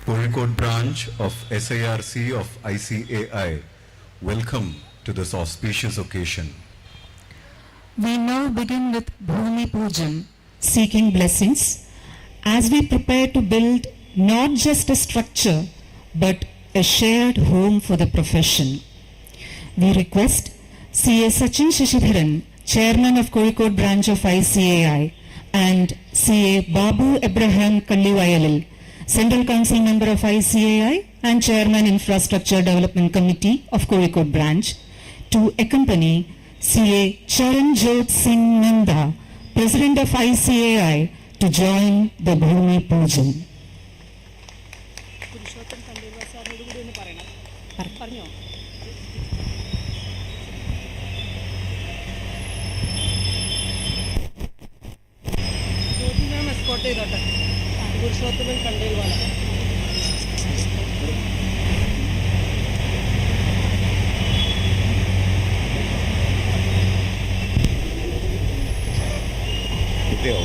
Kozhikode branch of SIRC of ICAI, welcome to this auspicious occasion. We now begin with Bhoomi Pujan, seeking blessings, as we prepare to build not just a structure, but a shared home for the profession. We request CA Sachin Shashidharan, Chairman of Kozhikode branch of ICAI, and CA Babu Abraham Kalliwayalil, Central Council member of ICAI and Chairman Infrastructure Development Committee of Kozhikode branch, to accompany CA Charan Jot Singh Nanda, President of ICAI, to join the Bhoomi Pujan.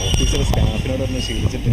ഓഫീസിലെ സ്റ്റാഫിനോടൊന്ന് ശീലിച്ചിട്ട്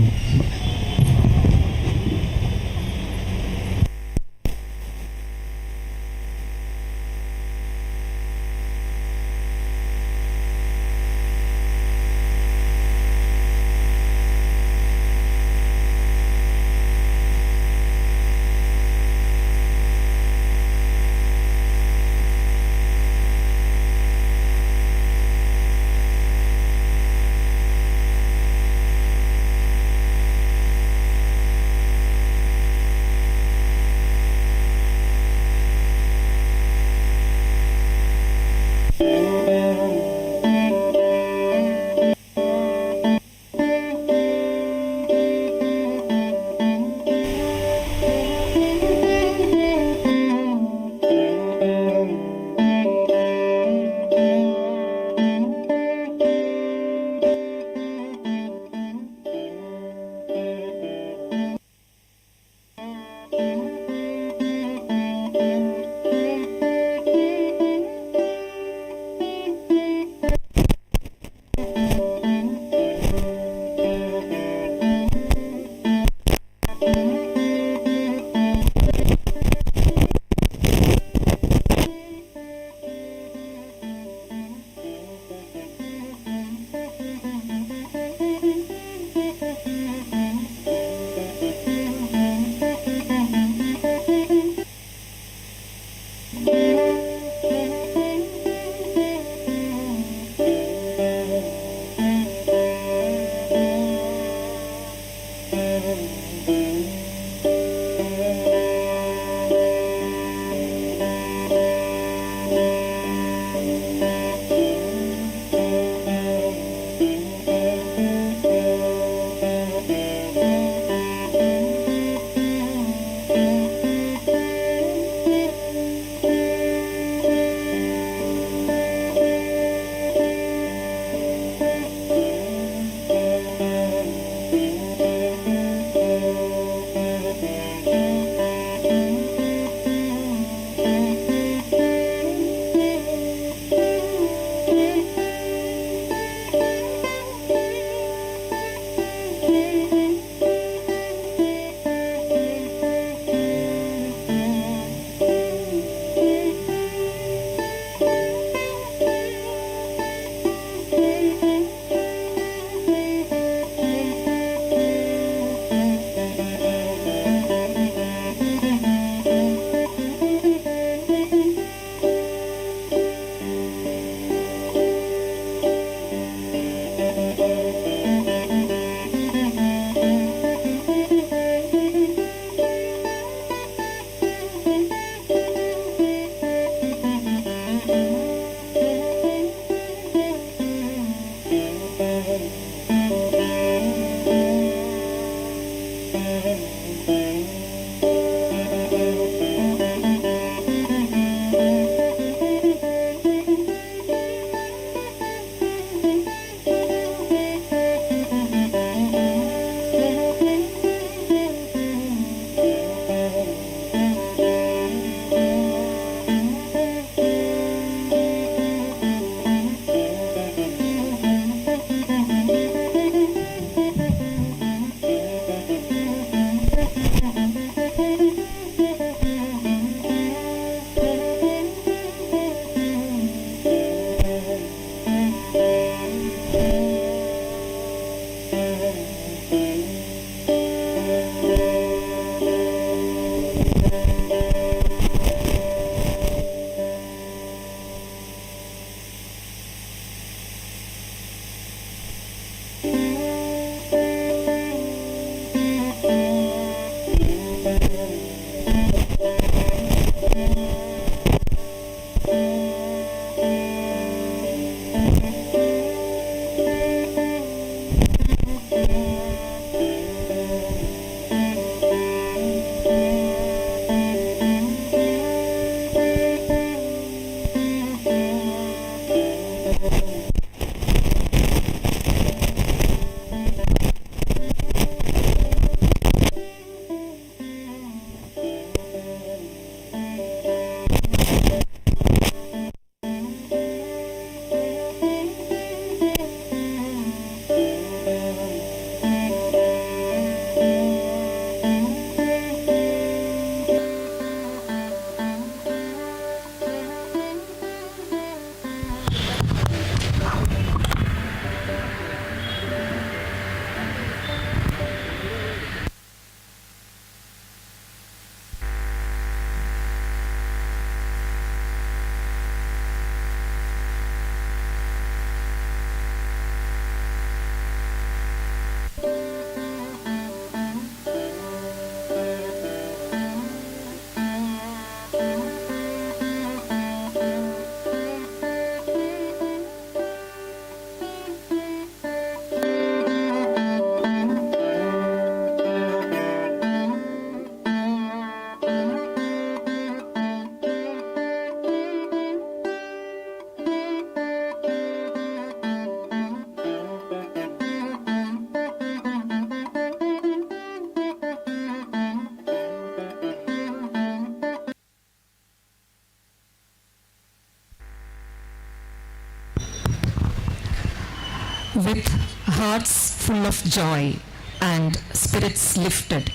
With hearts full of joy and spirits lifted,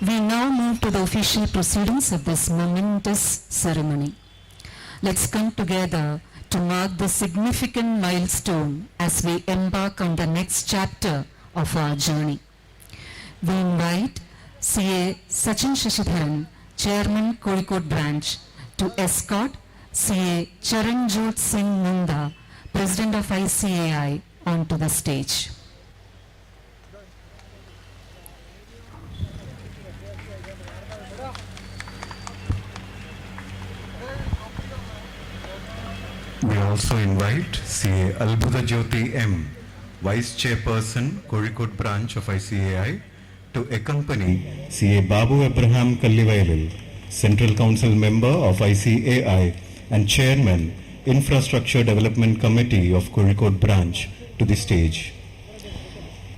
we now move to the official proceedings of this momentous ceremony. Let's come together to mark the significant milestone as we embark on the next chapter of our journey. We invite CA Sachin Shashidharan, Chairman Kozhikode Branch, to escort CA Charanjot Singh Nanda, President of ICAI, onto the stage. We also invite CA Albudha Jyoti M, Vice Chairperson, Kozhikode branch of ICAI, to accompany CA Babu Abraham Kallivailil, Central Council Member of ICAI and Chairman, Infrastructure Development Committee of Kozhikode branch, to the stage.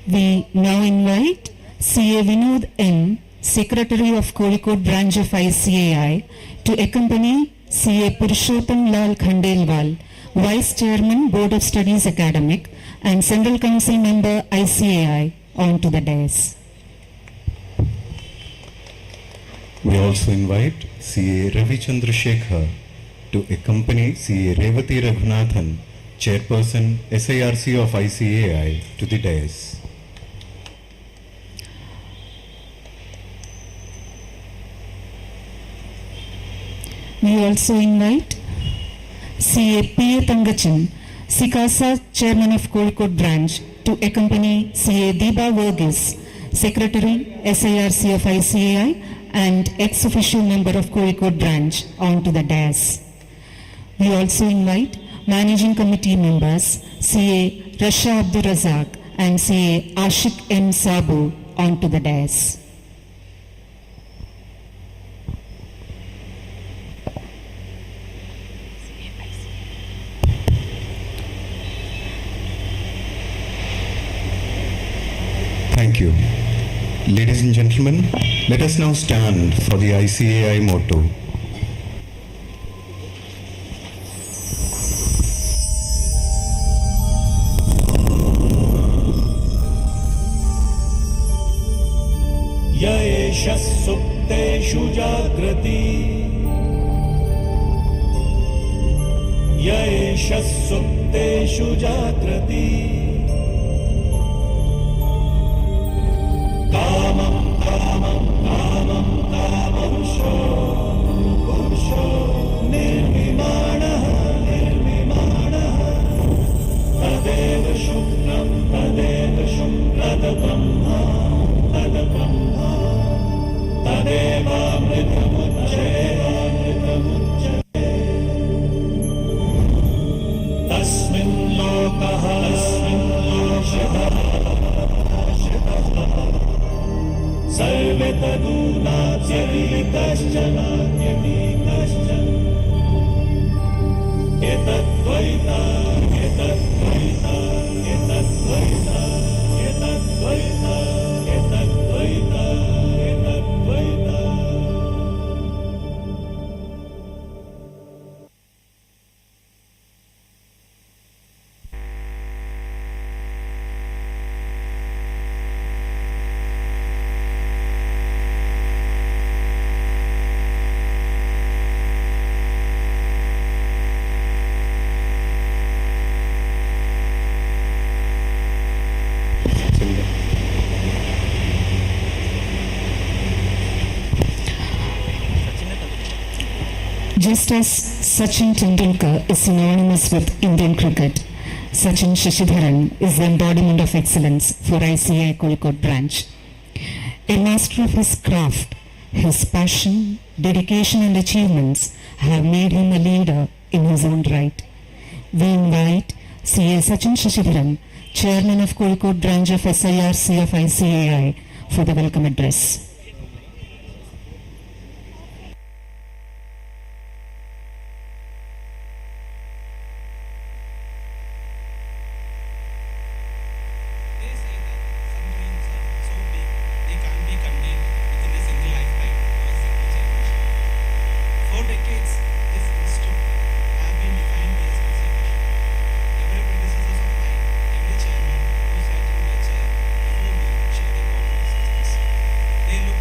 We now invite CA Vinod M, Secretary of Kozhikode branch of ICAI, to accompany CA Purushottam Lal Khandelwal, Vice Chairman, Board of Studies Academic and Central Council Member ICAI, onto the dais. We also invite CA Ravi Chandrasekhar to accompany CA Revati Raghunathan, Chairperson SIRC of ICAI, to the dais. We also invite CA P.A. Thangachan, Sikasa Chairman of Kozhikode branch, to accompany CA Deepa Verghese, Secretary SIRC of ICAI and ex-officio member of Kozhikode branch, onto the dais. We also invite Managing Committee members CA Rasha Abdur Razak and CA Ashik M. Sabu, onto the dais. Thank you. Ladies and gentlemen, let us now stand for the ICAI motto. Yaesha sukteshu jagrati Yaesha sukteshu jagrati Kamam kamam kamam kamamsho Pursho nirvimanaha nirvimanaha Tadeva shukram tadabhamma tadabhamma Tadeva mritamujjaya Tasmin lokaha Sarve taduna tyadikaschan Etadvaita etadvaita etadvaita etadvaita etadvaita etadvaita Just as Sachin Tendulkar is synonymous with Indian cricket, Sachin Shashidharan is the embodiment of excellence for ICAI Kozhikode branch. A master of his craft, his passion, dedication and achievements have made him a leader in his own right. We invite CA Sachin Shashidharan, Chairman of Kozhikode branch of SIRC of ICAI, for the welcome address. They look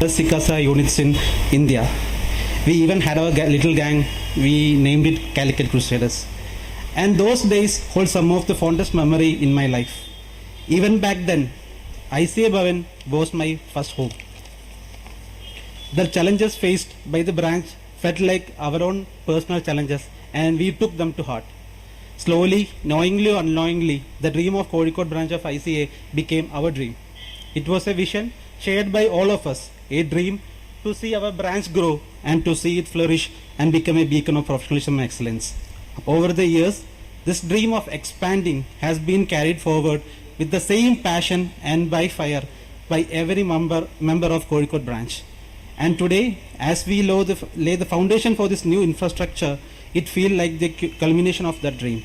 Sikasa units in India. We even had our little gang. We named it Calicut Crusaders. And those days hold some of the fondest memory in my life. Even back then, ICAI Bhavan was my first hope. The challenges faced by the branch felt like our own personal challenges, and we took them to heart. Slowly, knowingly or unknowingly, the dream of Kozhikode branch of ICAI became our dream. It was a vision shared by all of us, a dream to see our branch grow and to see it flourish and become a beacon of professionalism and excellence. Over the years, this dream of expanding has been carried forward with the same passion and by fire by every member of Kozhikode branch. And today, as we lay the foundation for this new infrastructure, it feels like the culmination of that dream.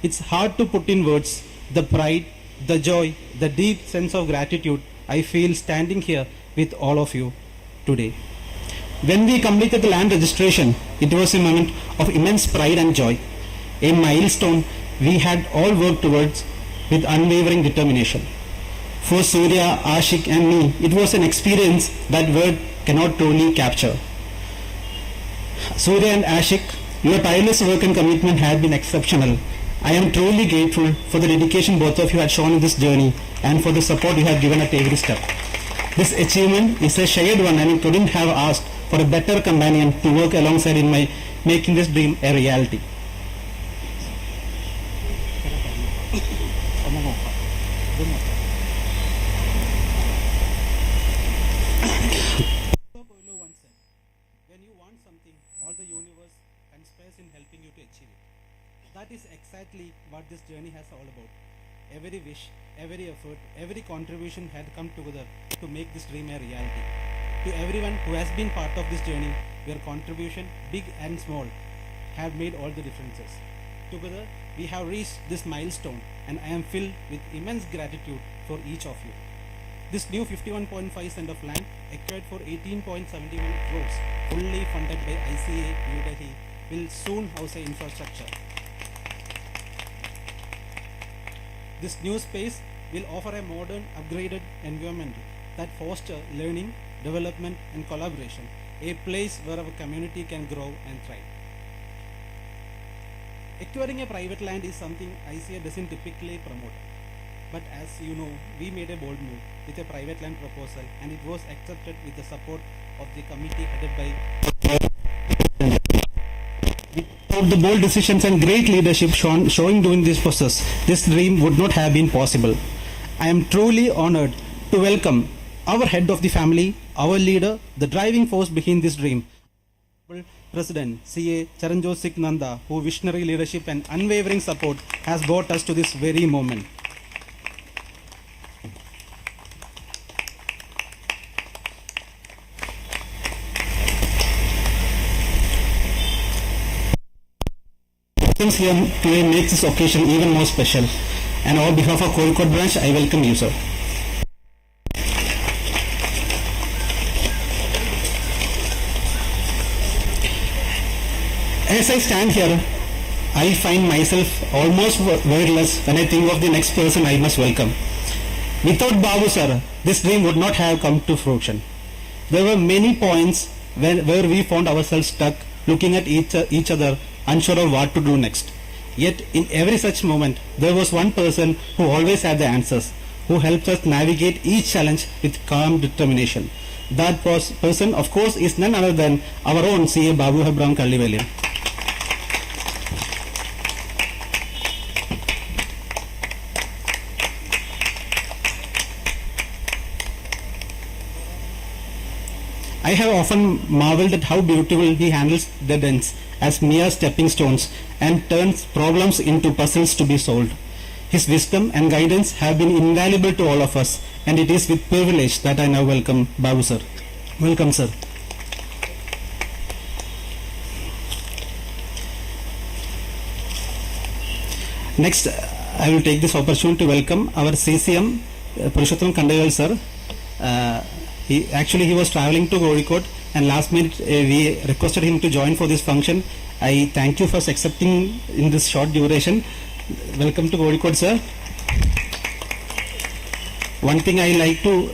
It's hard to put in words the pride, the joy, the deep sense of gratitude I feel standing here with all of you today. When we completed the land registration, it was a moment of immense pride and joy, a milestone we had all worked towards with unwavering determination. For Surya, Ashik and me, it was an experience that word cannot truly capture. Surya and Ashik, your tireless work and commitment had been exceptional. I am truly grateful for the dedication both of you had shown in this journey and for the support you have given at every step. This achievement is a shared one, and I couldn't have asked for a better companion to work alongside in my making this dream a reality. When you want something, all the universe conspires in helping you to achieve it. That is exactly what this journey has all about. Every wish, every effort, every contribution had come together to make this dream a reality. To everyone who has been part of this journey, your contribution, big and small, have made all the differences. Together, we have reached this milestone, and I am filled with immense gratitude for each of you. This new 51.5 cent of land, acquired for 18.71 crores, fully funded by ICAI New Delhi, will soon house an infrastructure. This new space will offer a modern, upgraded environment that fosters learning, development and collaboration, a place where our community can grow and thrive. Acquiring a private land is something ICAI doesn't typically promote. But as you know, we made a bold move with a private land proposal, and it was accepted with the support of the committee headed by. Without the bold decisions and great leadership showing during this process, this dream would not have been possible. I am truly honored to welcome our head of the family, our leader, the driving force behind this dream, President CA Charanjit Nanda, whose visionary leadership and unwavering support has brought us to this very moment. Things here today makes this occasion even more special, and on behalf of Kozhikode branch, I welcome you, sir. As I stand here, I find myself almost wordless when I think of the next person I must welcome. Without Babu sir, this dream would not have come to fruition. There were many points where we found ourselves stuck, looking at each other, unsure of what to do next. Yet in every such moment, there was one person who always had the answers, who helped us navigate each challenge with calm determination. That person, of course, is none other than our own CA Babu Kallivalil. I have often marveled at how beautiful he handles dead ends as mere stepping stones and turns problems into puzzles to be solved. His wisdom and guidance have been invaluable to all of us, and it is with privilege that I now welcome Babu sir. Welcome, sir. Next, I will take this opportunity to welcome our CCM, Purushottam Kandayal sir. He was traveling to Kozhikode, and last minute we requested him to join for this function. I thank you for accepting in this short duration. Welcome to Kozhikode, sir. One thing I like to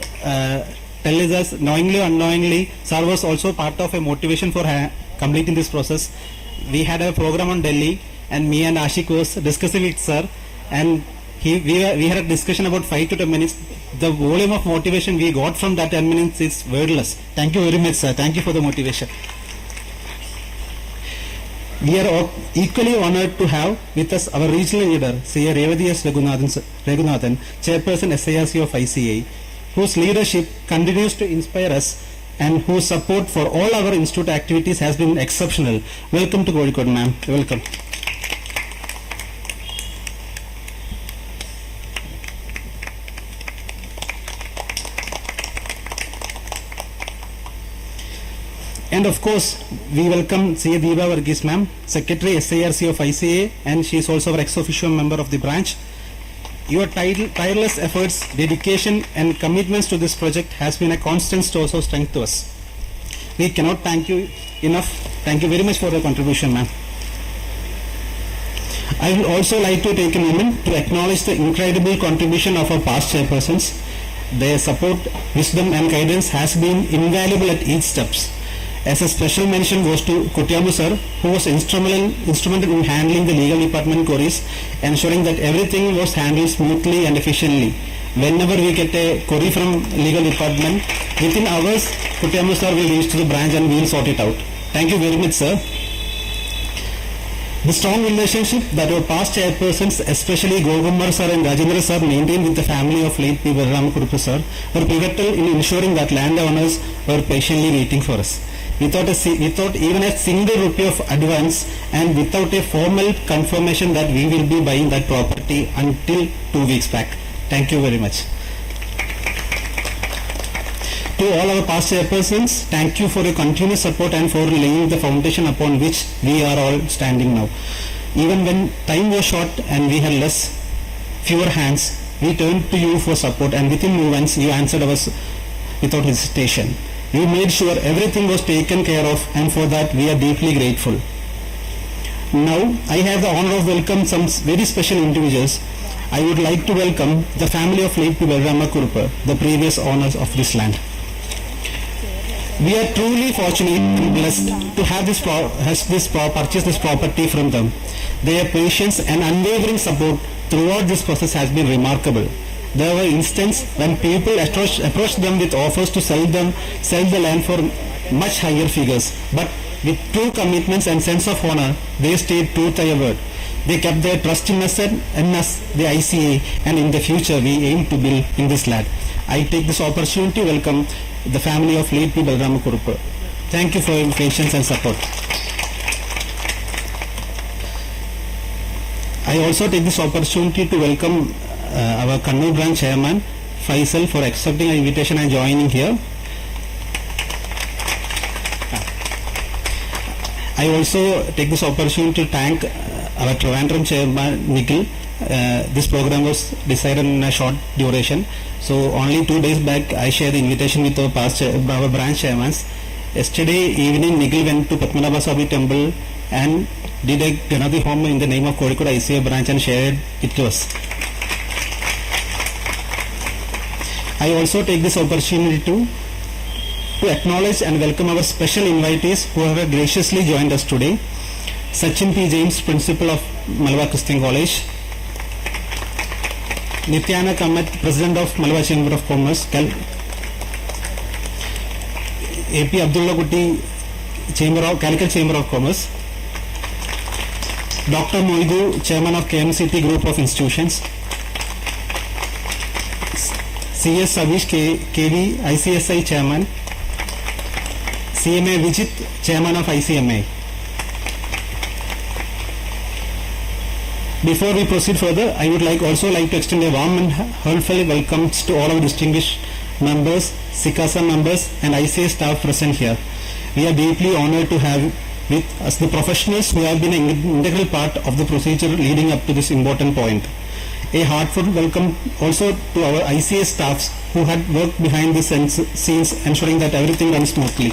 tell us knowingly or unknowingly, sir was also part of a motivation for completing this process. We had a program on Delhi, and me and Ashik was discussing with sir, and we had a discussion about 5 to 10 minutes. The volume of motivation we got from that 10 minutes is wordless. Thank you very much, sir. Thank you for the motivation. We are equally honored to have with us our regional leader, C.A. Revati S. Raghunathan, Chairperson SIRC of ICAI, whose leadership continues to inspire us and whose support for all our institute activities has been exceptional. Welcome to Kozhikode, ma'am. Welcome. And of course, we welcome C.A. Deepa Varghese ma'am, Secretary SIRC of ICAI, and she is also our ex-officio member of the branch. Your tireless efforts, dedication and commitments to this project has been a constant source of strength to us. We cannot thank you enough. Thank you very much for your contribution, ma'am. I would also like to take a moment to acknowledge the incredible contribution of our past chairpersons. Their support, wisdom and guidance has been invaluable at each steps. As a special mention goes to Kutyamu sir, who was instrumental in handling the legal department queries, ensuring that everything was handled smoothly and efficiently. Whenever we get a query from legal department, within hours, Kutyamu sir will reach to the branch and we will sort it out. Thank you very much, sir. The strong relationship that our past chairpersons, especially Gogummar sir and Rajendra sir, maintained with the family of late P. Balramakurupu sir, were pivotal in ensuring that landowners were patiently waiting for us. Without even a single rupee of advance and without a formal confirmation that we will be buying that property until 2 weeks back. Thank you very much. To all our past chairpersons, thank you for your continuous support and for laying the foundation upon which we are all standing now. Even when time was short and we had fewer hands, we turned to you for support, and within moments you answered us without hesitation. You made sure everything was taken care of, and for that we are deeply grateful. Now, I have the honor of welcoming some very special individuals. I would like to welcome the family of late P. Balramakurupu, the previous owners of this land. We are truly fortunate and blessed to have purchased this property from them. Their patience and unwavering support throughout this process has been remarkable. There were instances when people approached them with offers to sell the land for much higher figures. But with true commitments and sense of honor, they stayed true to their word. They kept their trust in us, the ICAI, and in the future we aim to build in this land. I take this opportunity to welcome the family of late P. Balramakurupu. Thank you for your patience and support. I also take this opportunity to welcome our Kannur branch chairman Faisal for accepting our invitation and joining here. I also take this opportunity to thank our Trivandrum chairman Nikhil. This program was decided in a short duration, so only 2 days back I shared the invitation with our branch chairmen. Yesterday evening Nikhil went to Padmanabha Swami temple and did a Ganati home in the name of Kozhikode ICAI branch and shared it to us. I also take this opportunity to acknowledge and welcome our special invitees who have graciously joined us today. Sachin P. James, Principal of Malabar Christian College. Nityana Kamat, President of Malabar Chamber of Commerce. AP Abdullah Kutti, Calicut Chamber of Commerce. Dr. Moidu, Chairman of KMCT Group of Institutions. CS Savish KV, ICSI Chairman. CMA Vijit, Chairman of ICMA. Before we proceed further, I would also like to extend a warm and heartfelt welcomes to all our distinguished members, Sikasa members and ICAI staff present here. We are deeply honored to have with us the professionals who have been an integral part of the procedure leading up to this important point. A heartfelt welcome also to our ICAI staffs who had worked behind the scenes ensuring that everything runs smoothly.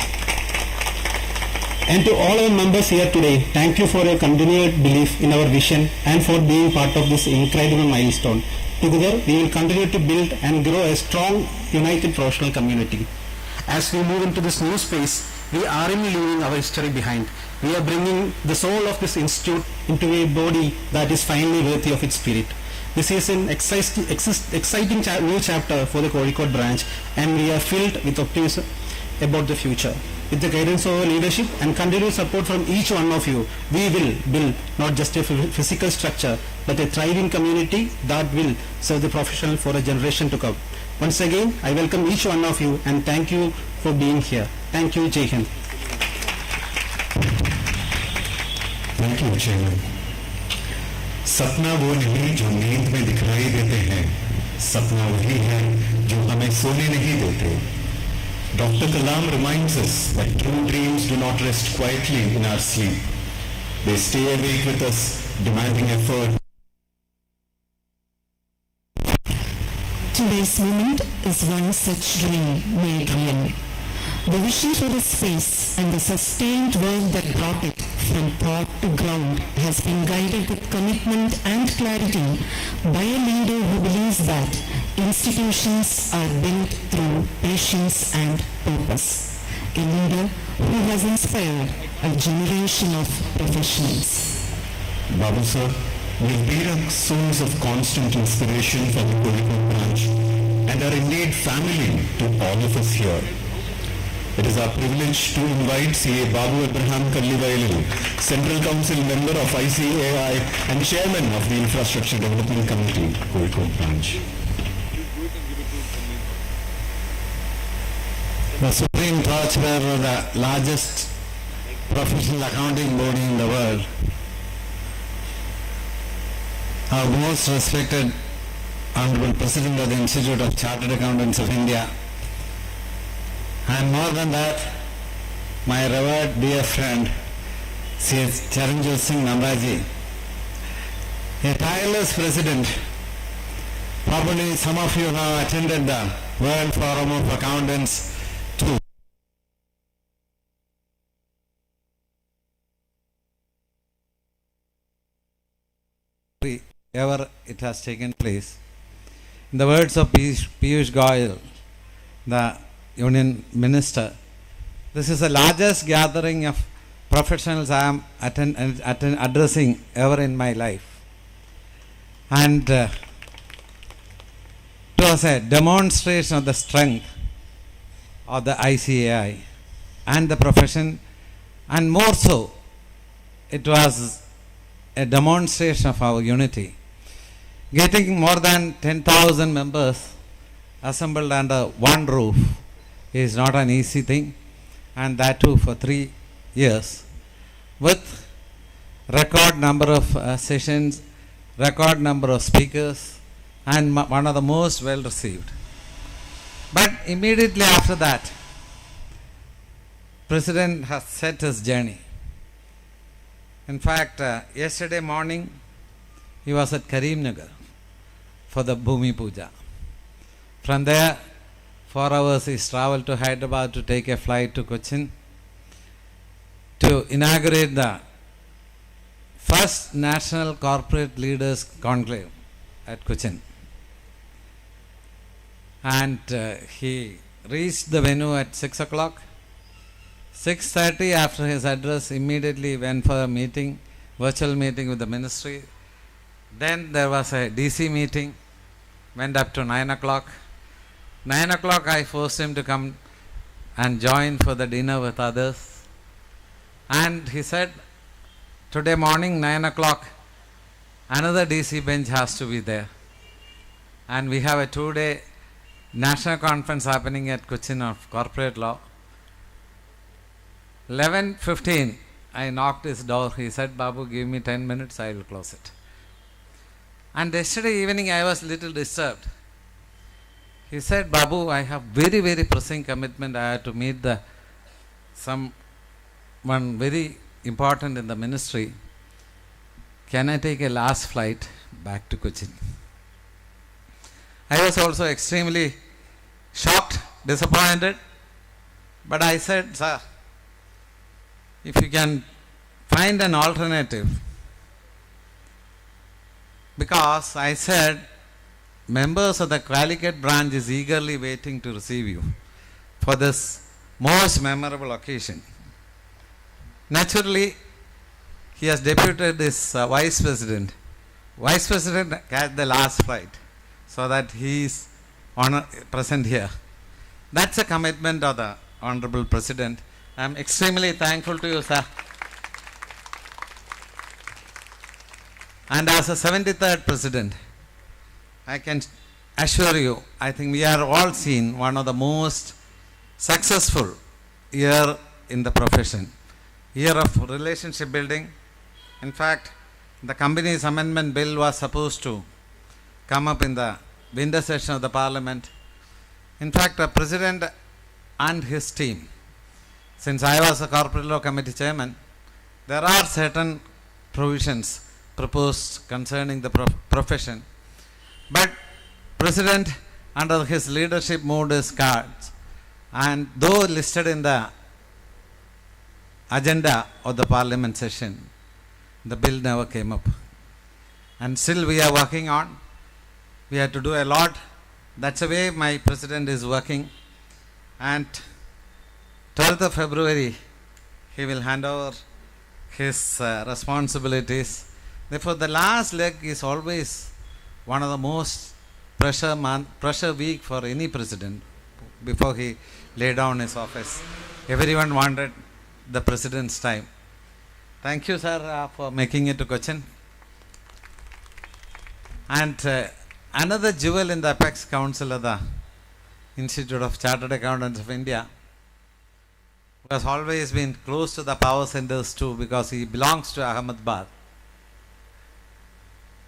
And to all our members here today, thank you for your continued belief in our vision and for being part of this incredible milestone. Together, we will continue to build and grow a strong, united professional community. as we move into this new space, we aren't leaving our history behind. We are bringing the soul of this institute into a body that is finally worthy of its spirit. This is an exciting new chapter for the Kozhikode branch, and we are filled with optimism about the future. With the guidance of our leadership and continued support from each one of you, we will build not just a physical structure, but a thriving community that will serve the professional for a generation to come. Once again, I welcome each one of you and thank you for being here. Thank you, Jai Hind. Thank you chairman. सपना वो नहीं जो नींद में दिखाई देते हैं, सपना वही है जो हमें सोने नहीं देते। Dr. Kalam reminds us that true dreams do not rest quietly in our sleep. They stay awake with us, demanding effort. Today's moment is one such dream made real. The vision for the space and the sustained work that brought it from thought to ground has been guided with commitment and clarity by a leader who believes that institutions are built through patience and purpose. A leader who has inspired a generation of professionals. Babu sir, we've been a source of constant inspiration for the Kozhikode branch and are indeed family to all of us here. It is our privilege to invite CA Babu Abraham Kallivailil, Central Council member of ICAI and Chairman of the Infrastructure Development Committee, Kozhikode branch. The Supreme Court were the largest professional accounting body in the world. Our most respected Honorable President of the Institute of Chartered Accountants of India, and more than that, my revered dear friend, C.S. Charanjit Singh Namraji, a tireless president. Probably some of you have attended the World Forum of Accountants too. Ever it has taken place. In the words of Piyush Goyal, the Union Minister, this is the largest gathering of professionals I am addressing ever in my life. And it was a demonstration of the strength of the ICAI and the profession, and more so, it was a demonstration of our unity. Getting more than 10,000 members assembled under one roof is not an easy thing, and that too for 3 years, with record number of sessions, record number of speakers, and one of the most well received. But immediately after that, President has set his journey. In fact, yesterday morning he was at Karimnagar for the Bhoomi Pujan. From there, 4 hours he travelled to Hyderabad to take a flight to Cochin to inaugurate the first National Corporate Leaders Conclave at Cochin. And he reached the venue at 6 o'clock. 6:30 after his address, immediately went for a meeting, virtual meeting with the ministry. Then there was a DC meeting, went up to 9 o'clock. 9 o'clock I forced him to come and join for the dinner with others. And he said, today morning 9 o'clock, another DC bench has to be there. And we have a 2-day national conference happening at Cochin of corporate law. 11:15, I knocked his door. He said, Babu, give me 10 minutes, I will close it. And yesterday evening I was little disturbed. He said, Babu, I have very, very pressing commitment. I have to meet someone very important in the ministry. Can I take a last flight back to Cochin? I was also extremely shocked, disappointed. But I said, sir, if you can find an alternative, because I said, members of the Calicut branch is eagerly waiting to receive you. for this most memorable occasion. Naturally, he has deputed his Vice President. Vice President had the last flight, so that he is present here. That's a commitment of the Honorable President. I am extremely thankful to you, sir. And as a 73rd President, I can assure you, I think we are all seen one of the most successful year in the profession. Year of relationship building. In fact, the company's amendment bill was supposed to come up in the winter session of the Parliament. In fact, the President and his team, since I was a corporate law committee chairman, there are certain provisions proposed concerning the profession. But President, under his leadership, moved his cards, and though listed in the agenda of the Parliament session, the bill never came up. And still we are working on. We have to do a lot. That's the way my President is working. And 12th of February, he will hand over his responsibilities. Therefore, the last leg is always one of the most pressure week for any president before he lay down his office. Everyone wanted the President's time. Thank you, sir, for making it to Cochin. And another jewel in the Apex Council of the Institute of Chartered Accountants of India, who has always been close to the power centers too, because he belongs to Ahmedabad.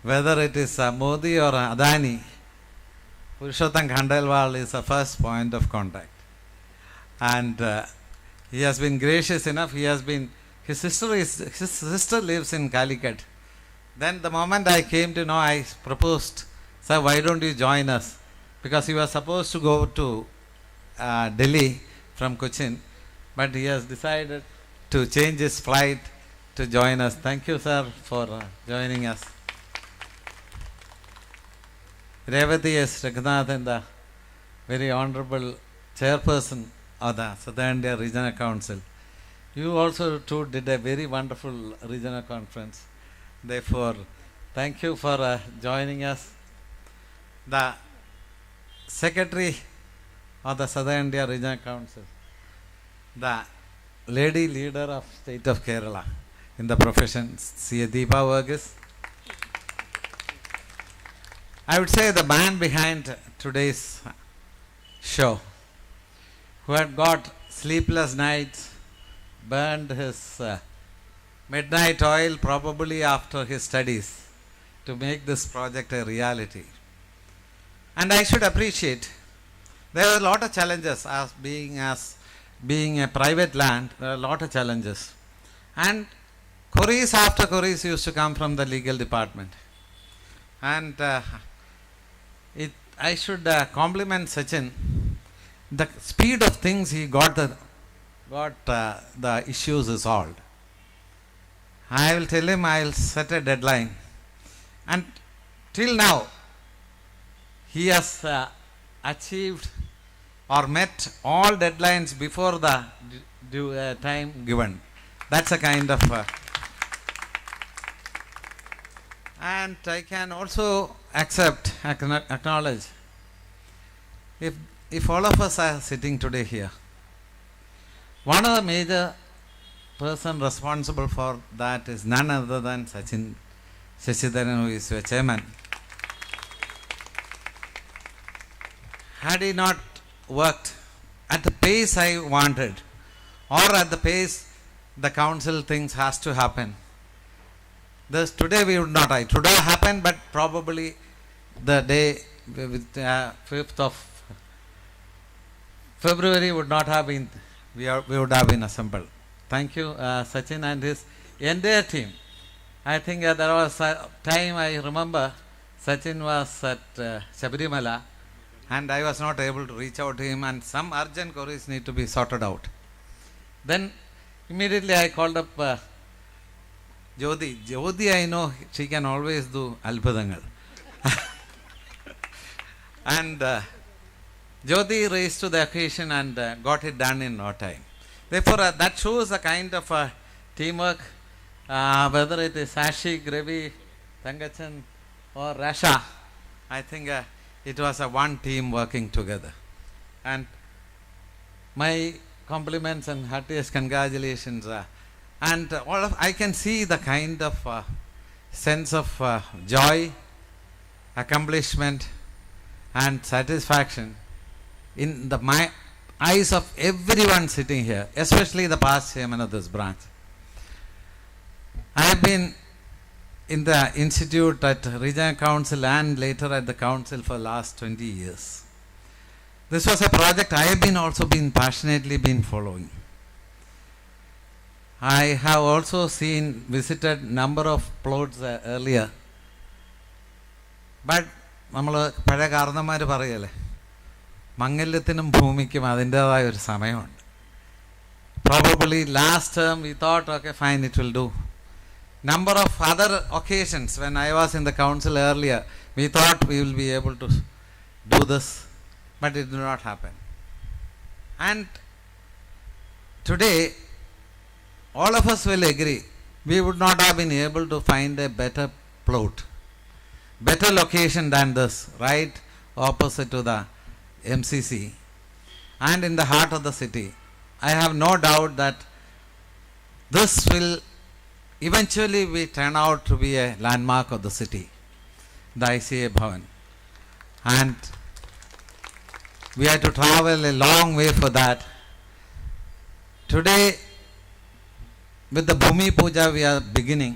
Whether it is Modi or Adani, Purushottam Khandelwal is the first point of contact. And he has been gracious enough. His sister lives in Calicut. Then the moment I came to know, I proposed, sir, why don't you join us? Because he was supposed to go to Delhi from Cochin, but he has decided to change his flight to join us. Thank you, sir, for joining us. Revati S. Raghunathan, the very honorable chairperson of the Southern India Regional Council. You also too did a very wonderful regional conference. Therefore, thank you for joining us. The Secretary of the Southern India Regional Council, the lady leader of State of Kerala in the profession, C.A. Deepa Verghese. I would say the man behind today's show, who had got sleepless nights, burned his midnight oil probably after his studies to make this project a reality. And I should appreciate, there are a lot of challenges as being a private land, there are a lot of challenges. And queries after queries used to come from the legal department. And I should compliment Sachin, the speed of things he got the issues resolved. I will tell him I will set a deadline. And till now, he has achieved or met all deadlines before the due time given. That's a kind of... and I can also acknowledge, if all of us are sitting today here, one of the major person responsible for that is none other than Sachin Shashidharan, who is your chairman. Had he not worked at the pace I wanted, or at the pace the council thinks has to happen, today we would not. It would have happened, but probably the day with 5th of February would not have been, we would have been assembled. Thank you, Sachin and his entire team. I think there was a time I remember Sachin was at Sabarimala, and I was not able to reach out to him, and some urgent queries need to be sorted out. Then immediately I called up Jyoti. Jyoti, I know she can always do Albhadangal. And Jyoti raised to the occasion and got it done in no time. Therefore, that shows a kind of teamwork, whether it is Ashik, Ravi, Tangachan or Rasha. I think it was a one team working together. And my compliments and heartiest congratulations. And I can see the kind of sense of joy, accomplishment and satisfaction in my eyes of everyone sitting here, especially the past chairman of this branch. I have been in the institute at Regional Council and later at the council for last 20 years. This was a project I have also been passionately following. I have also visited number of plots earlier. But നമ്മൾ പഴയ കാരണന്മാർ പറയല്ലേ, മംഗല്യത്തിനും ഭൂമിക്കും അതിൻ്റെതായ ഒരു സമയമുണ്ട്. Probably last term we thought, okay, fine, it will do. Number of other occasions when I was in the council earlier, we thought we will be able to do this, but it did not happen. And today, all of us will agree, we would not have been able to find a better plot, better location than this, right opposite to the MCC and in the heart of the city. I have no doubt that this will eventually turn out to be a landmark of the city, the ICAI Bhavan. And we had to travel a long way for that. Today, with the Bhoomi Puja we are beginning,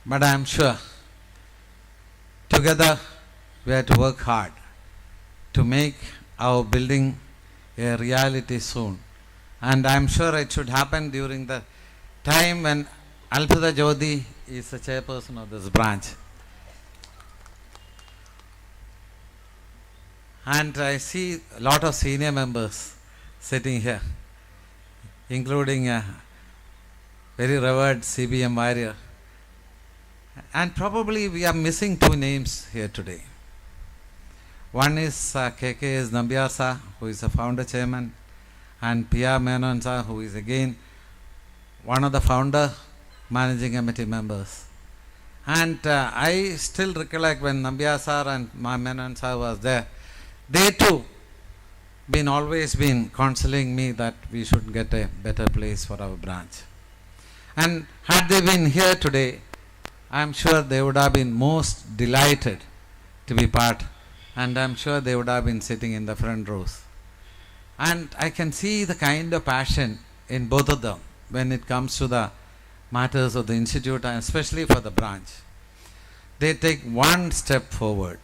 but I am sure together we have to work hard to make our building a reality soon. And I am sure it should happen during the time when Alpida Jyoti is the chairperson of this branch. And I see a lot of senior members sitting here, including very revered CBM warrior. And probably we are missing two names here today. One is KKS Nambiasa, who is the founder chairman, and P.R. Menonsa, who is again one of the founder managing committee members. And I still recollect when Nambiasa and Menonsa was there, they too always been counseling me that we should get a better place for our branch. And had they been here today, I am sure they would have been most delighted to be part, and I am sure they would have been sitting in the front rows. And I can see the kind of passion in both of them when it comes to the matters of the institute, and especially for the branch. They take one step forward,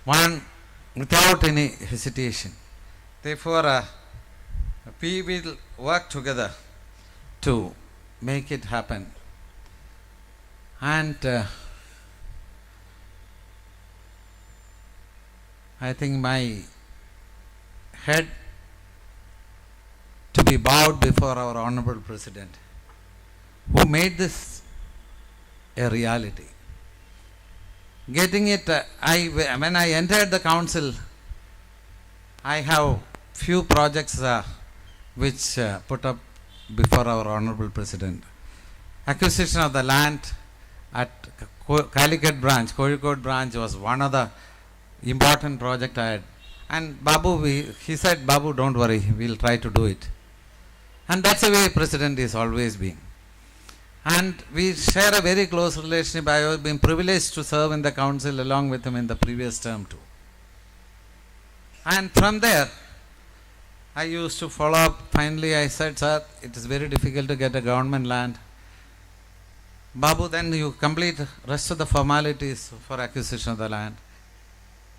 one without any hesitation. Therefore, we will work together to make it happen. And I think my head to be bowed before our Honorable President, who made this a reality. Getting it, when I entered the council, I have few projects which put up before our Honorable President. Acquisition of the land at Calicut branch, Kozhikode branch was one of the important project I had. And Babu, he said, Babu, don't worry, we'll try to do it. And that's the way President is always been. And we share a very close relationship. I have been privileged to serve in the council along with him in the previous term too. And from there, I used to follow up. Finally, I said, sir, it is very difficult to get a government land. Babu, then you complete rest of the formalities for acquisition of the land.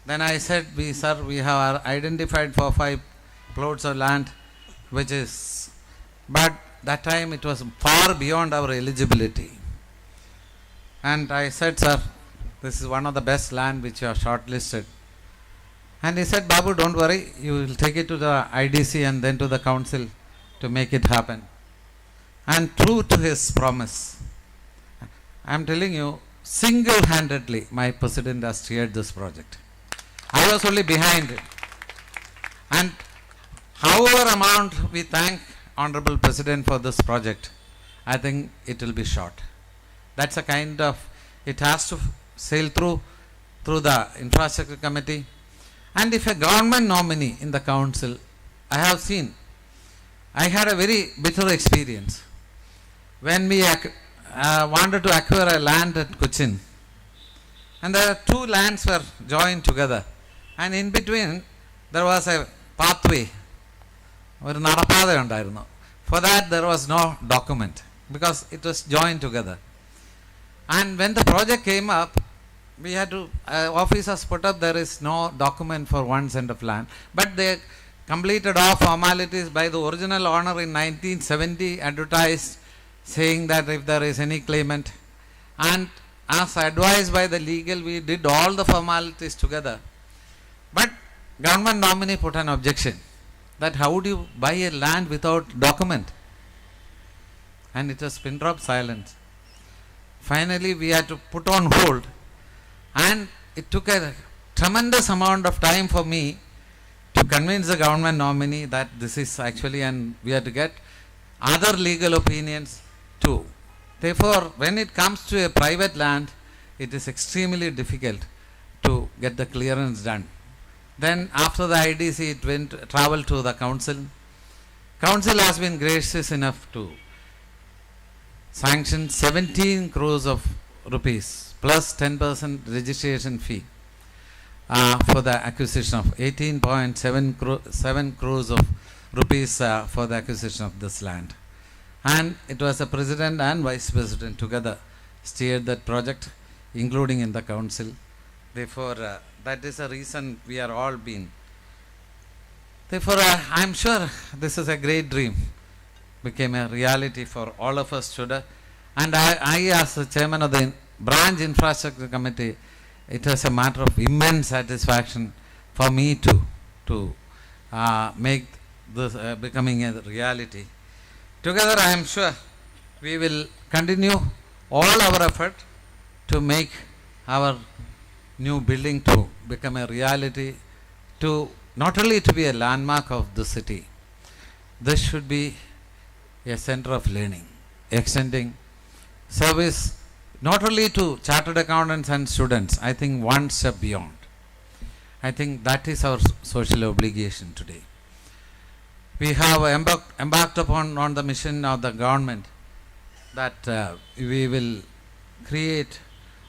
Then I said, sir, we have identified 4-5 plots of land, which is, but that time it was far beyond our eligibility. And I said, sir, this is one of the best land which you have shortlisted. And he said, Babu, don't worry, you will take it to the IDC and then to the council to make it happen. And true to his promise, I am telling you, single-handedly, my president has steered this project. I was only behind it. And however amount we thank Honorable President for this project, I think it will be short. That's a kind of, it has to sail through the infrastructure committee. And if a government nominee in the council, I have seen, I had a very bitter experience. When we wanted to acquire a land at Cochin, and there are two lands were joined together, and in between there was a pathway. ഒരു നടപ്പാത ഉണ്ടായിരുന്നു. For that there was no document because it was joined together. And when the project came up, we had to, officers put up there is no document for one cent of land. But they completed all formalities by the original owner in 1970, advertised saying that if there is any claimant. And as advised by the legal, we did all the formalities together. But government nominee put an objection that how do you buy a land without document? And it was pin drop silence. Finally we had to put on hold, and it took a tremendous amount of time for me to convince the government nominee that this is actually, and we had to get other legal opinions too. Therefore, when it comes to a private land, it is extremely difficult to get the clearance done. Then after the IDC, it traveled to the council. Council has been gracious enough to sanction 17 crores of rupees plus 10% registration fee for the acquisition of 18.7 crores of rupees for the acquisition of this land. And it was the president and vice president together steered that project, including in the council. Therefore, that is the reason we are all being. Therefore, I am sure this is a great dream, became a reality for all of us today. And I as the chairman of the branch infrastructure committee, it was a matter of immense satisfaction for me to make this becoming a reality. Together, I am sure we will continue all our effort to make our new building to become a reality, to not only to be a landmark of the city. This should be a center of learning, extending service not only to chartered accountants and students, I think one step beyond. I think that is our social obligation today. We have embarked upon the mission of the government that we will create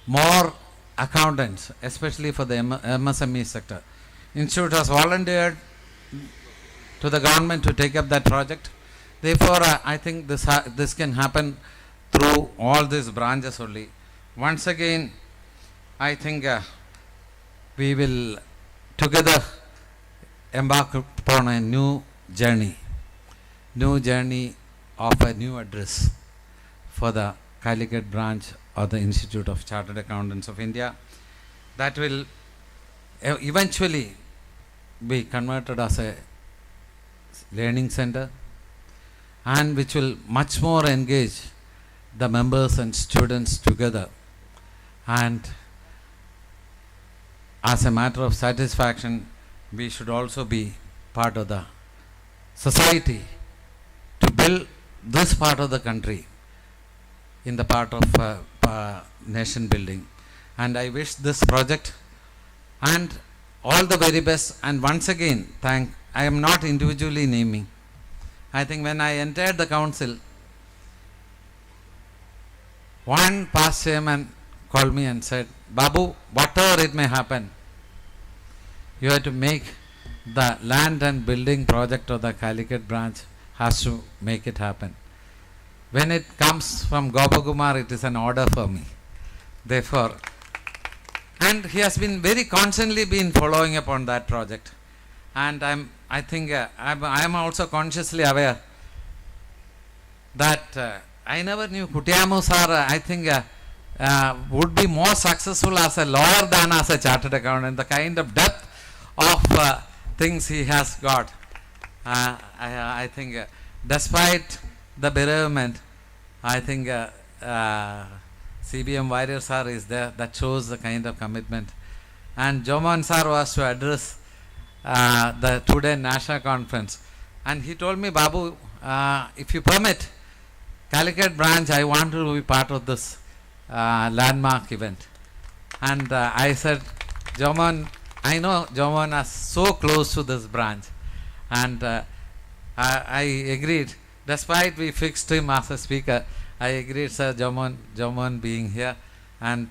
more accountants, especially for the MSME sector. Institute has volunteered to the government to take up that project. Therefore, I think this can happen through all these branches only. Once again, I think we will together embark upon a new journey of a new address for the Calicut branch or the Institute of Chartered Accountants of India, that will eventually be converted as a learning center, and which will much more engage the members and students together. And as a matter of satisfaction, we should also be part of the society to build this part of the country in the part of nation building. And I wish this project and all the very best. And once again, I am not individually naming. I think when I entered the council, one past chairman called me and said, Babu, whatever it may happen, you have to make the land and building project of the Calicut branch has to make it happen. When it comes from Gopakumar, it is an order for me. Therefore, and he has been very constantly been following upon that project. And I think I am also consciously aware that I never knew Kutiamu sir, I think would be more successful as a lawyer than as a chartered accountant. The kind of depth of things he has got. I think despite the bereavement, I think CBM Warrior sir is there. That shows the kind of commitment. And Joman sir was to address the today national conference. And he told me, Babu, if you permit, Calicut branch, I want to be part of this landmark event. And I said, Jomon, I know Jomon is so close to this branch. And I agreed. Despite we fixed him as a speaker, I agreed, Sir Jomon being here. And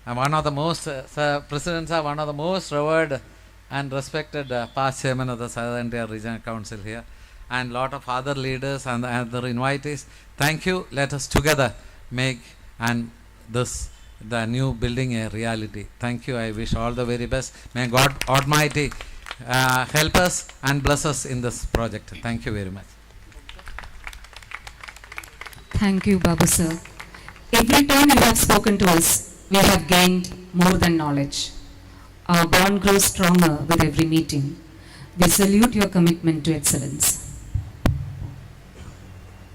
one of the most, Sir Presidents are one of the most revered and respected past chairman of the Southern India Regional Council here. And lot of other leaders and other invitees. Thank you. Let us together make the new building a reality. Thank you. I wish all the very best. May God Almighty help us and bless us in this project. Thank you very much. Thank you, Babu sir. Every time you have spoken to us, we have gained more than knowledge. Our bond grows stronger with every meeting. We salute your commitment to excellence.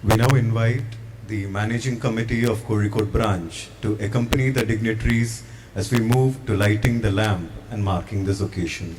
We now invite the Managing Committee of Kozhikode branch to accompany the dignitaries as we move to lighting the lamp and marking this occasion.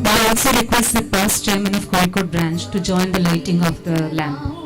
I also request the past chairman of Kozhikode branch to join the lighting of the lamp.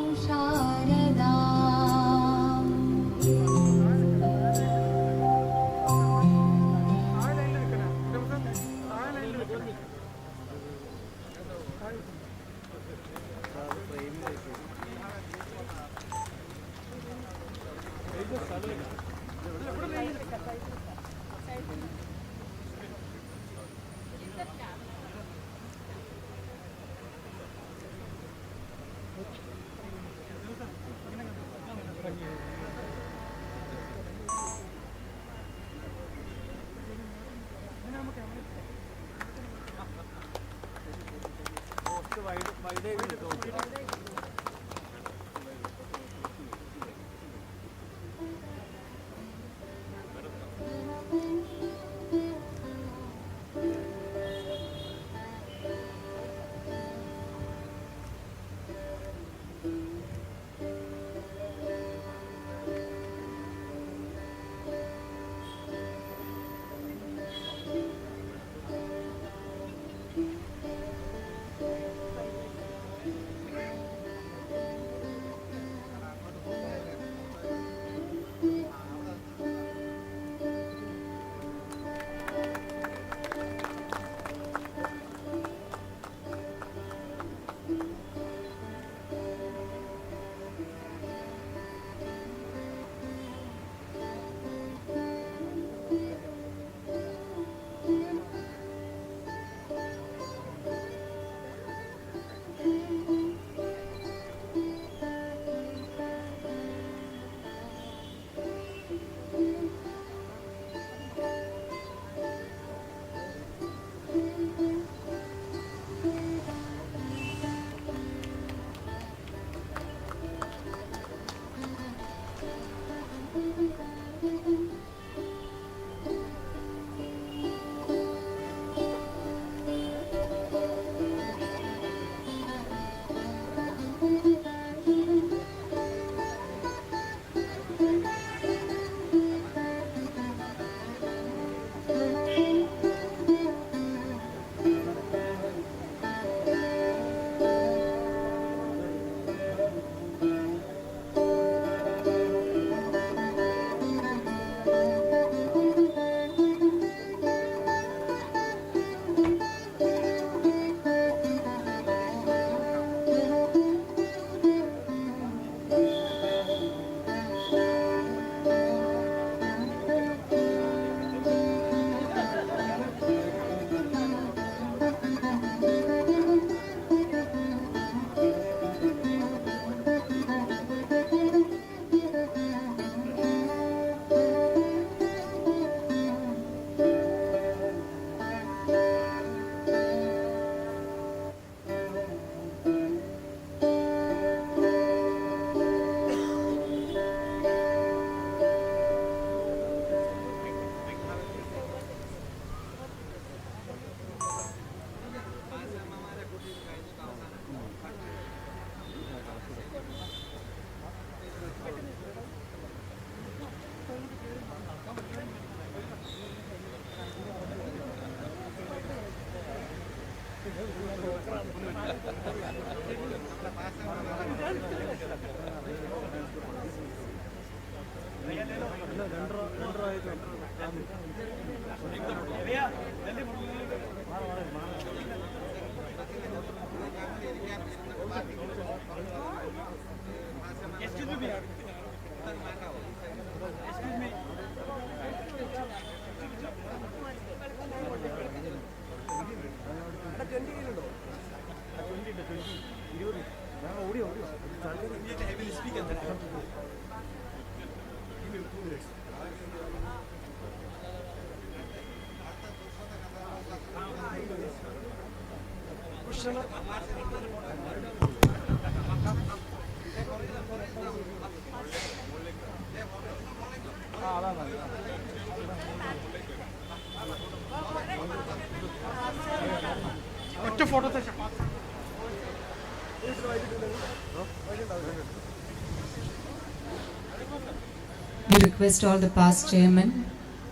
We request all the past chairmen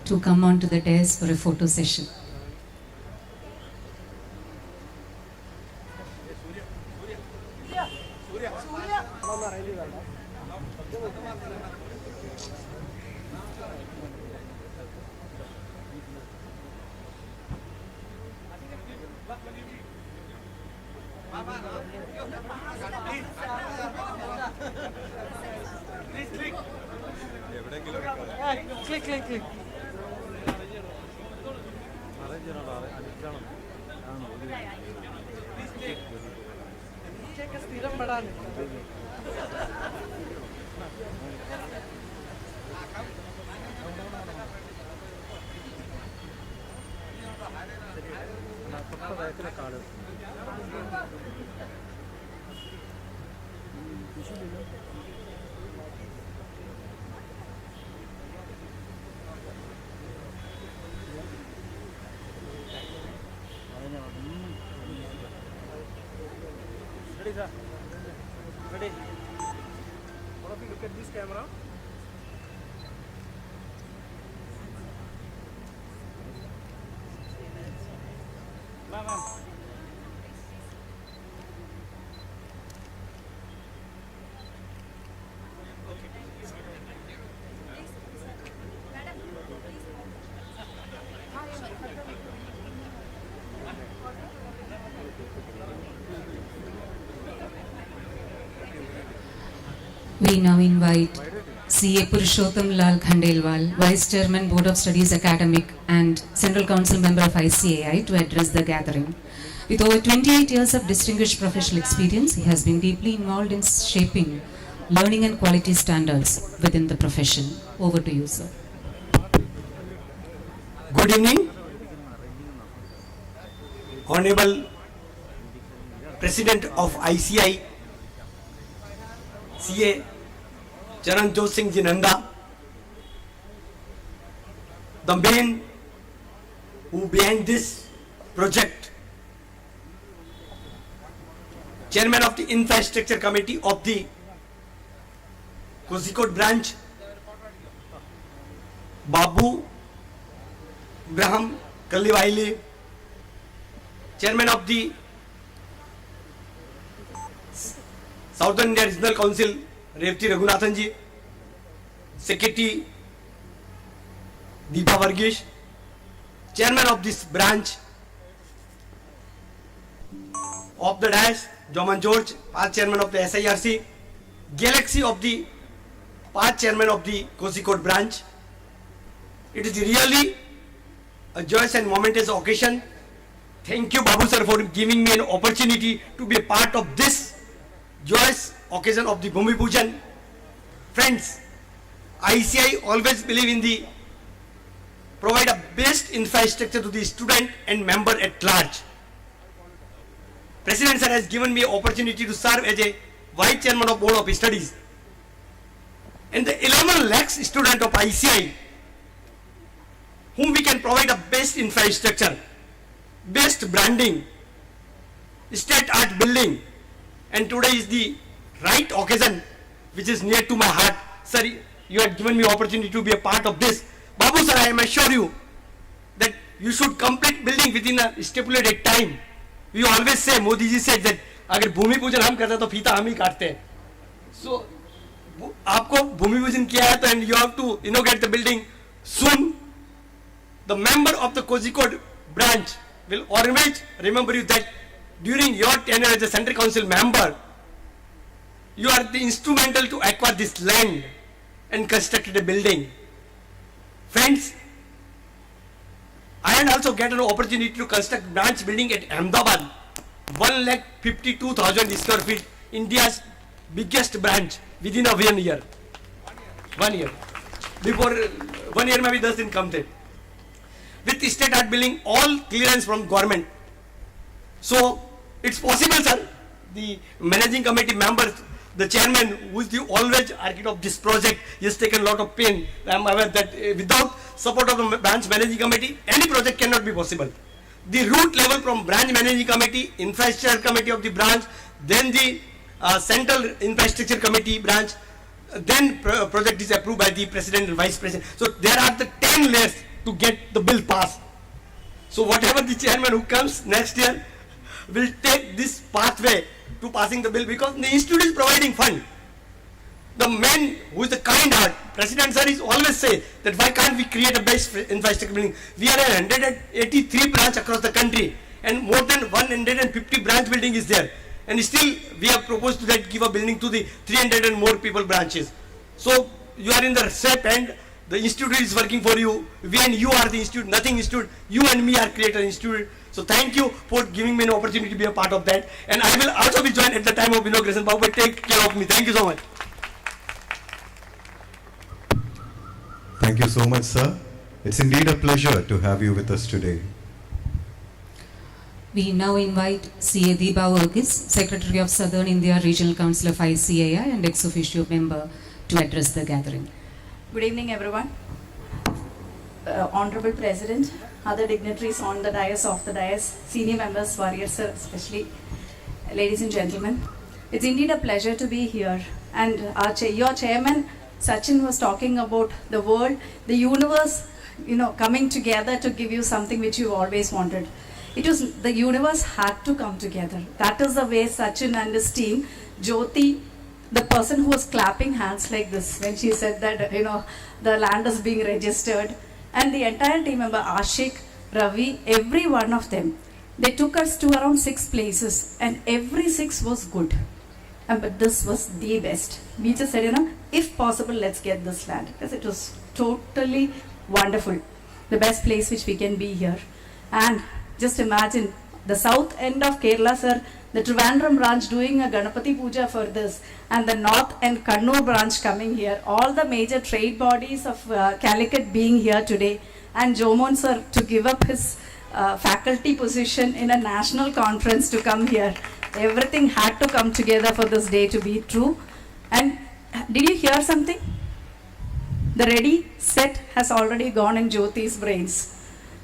to come on to the dais for a photo session. Ready? All of you look at this camera. We now invite CA Purushottam Lal Khandelwal, Vice Chairman Board of Studies Academic and Central Council Member of ICAI, to address the gathering. With over 28 years of distinguished professional experience, he has been deeply involved in shaping learning and quality standards within the profession. Over to you, sir. Good evening, Honorable President of ICAI, CA Charanjot Singh Ji Nanda, the man who behind this project, Chairman of the Infrastructure Committee of the Kozhikode branch, Babu Kallivaili, Chairman of the Southern India Regional Council, Revati Raghunathan ji, Secretary Deepa Varghese, Chairman of this branch of the dais, Joman George, past Chairman of the SIRC, Galaxy of the past Chairman of the Kozhikode branch. It is really a joyous and momentous occasion. Thank you, Babu sir, for giving me an opportunity to be a part of this joyous occasion of the Bhoomi Pujan. Friends, ICAI always believe in the provide a best infrastructure to the student and member at large. President sir has given me an opportunity to serve as a Vice Chairman of Board of Studies. And the 11 lakhs student of ICAI, whom we can provide a best infrastructure, best branding, state-art building, and today is the right occasion which is near to my heart. Sir, you had given me opportunity to be a part of this. Babu sir, I am assure you that you should complete building within a stipulated time. We always say, Modi ji said that अगर भूमि पूजन हम करते हैं तो फीता हम ही काटते हैं. So आपको भूमि पूजन किया है तो and you have to inaugurate the building soon. The member of the Kozhikode branch will always remember you that during your tenure as a Central Council member, you are the instrumental to acquire this land and constructed a building. Friends, I had also get an opportunity to construct branch building at Ahmedabad, 1,52,000 square feet, India's biggest branch within a 1 year. 1 year. Before 1 year, maybe 10 दिन कम थे. With state art building, all clearance from government. So it's possible, sir. The managing committee members, the chairman, who is the always architect of this project, he has taken a lot of pain. I am aware that without support of the branch managing committee, any project cannot be possible. The root level from branch managing committee, infrastructure committee of the branch, then the central infrastructure committee branch, then project is approved by the president and vice president. So there are the 10 layers to get the bill passed. So whatever the chairman who comes next year will take this pathway to passing the bill, because the institute is providing fund. The man who is the kind heart, President sir is always say that why can't we create a best infrastructure building? We are 183 branch across the country and more than 150 branch building is there. And still we have proposed to that give a building to the 300 and more people branches. So you are in the safe end. The institute is working for you. We and you are the institute, nothing institute. You and me are creator institute. So thank you for giving me an opportunity to be a part of that. And I will also be joined at the time of inauguration. Babu, take care of me. Thank you so much. Thank you so much, sir. It's indeed a pleasure to have you with us today. We now invite CA Deepa Verghese, Secretary of Southern India Regional Council of ICAI and ex officio member, to address the gathering. Good evening, everyone. Honorable President, other dignitaries on the dais, off the dais, senior members, warriors, sir, especially, ladies and gentlemen. It's indeed a pleasure to be here. And your chairman, Sachin, was talking about the world, the universe, coming together to give you something which you always wanted. It was, the universe had to come together. That is the way Sachin and his team, Jyoti, the person who was clapping hands like this when she said that, the land is being registered, and the entire team member, Ashik, Ravi, every one of them, they took us to around 6 places and every 6 was good. But this was the best. We just said, if possible, let's get this land, because it was totally wonderful. The best place which we can be here. And just imagine the south end of Kerala, sir, the Trivandrum branch doing a Ganapati Puja for this, and the north and Kannur branch coming here, all the major trade bodies of Calicut being here today, and Jomon sir to give up his faculty position in a national conference to come here. Everything had to come together for this day to be true. And did you hear something? The ready set has already gone in Jyoti's brains.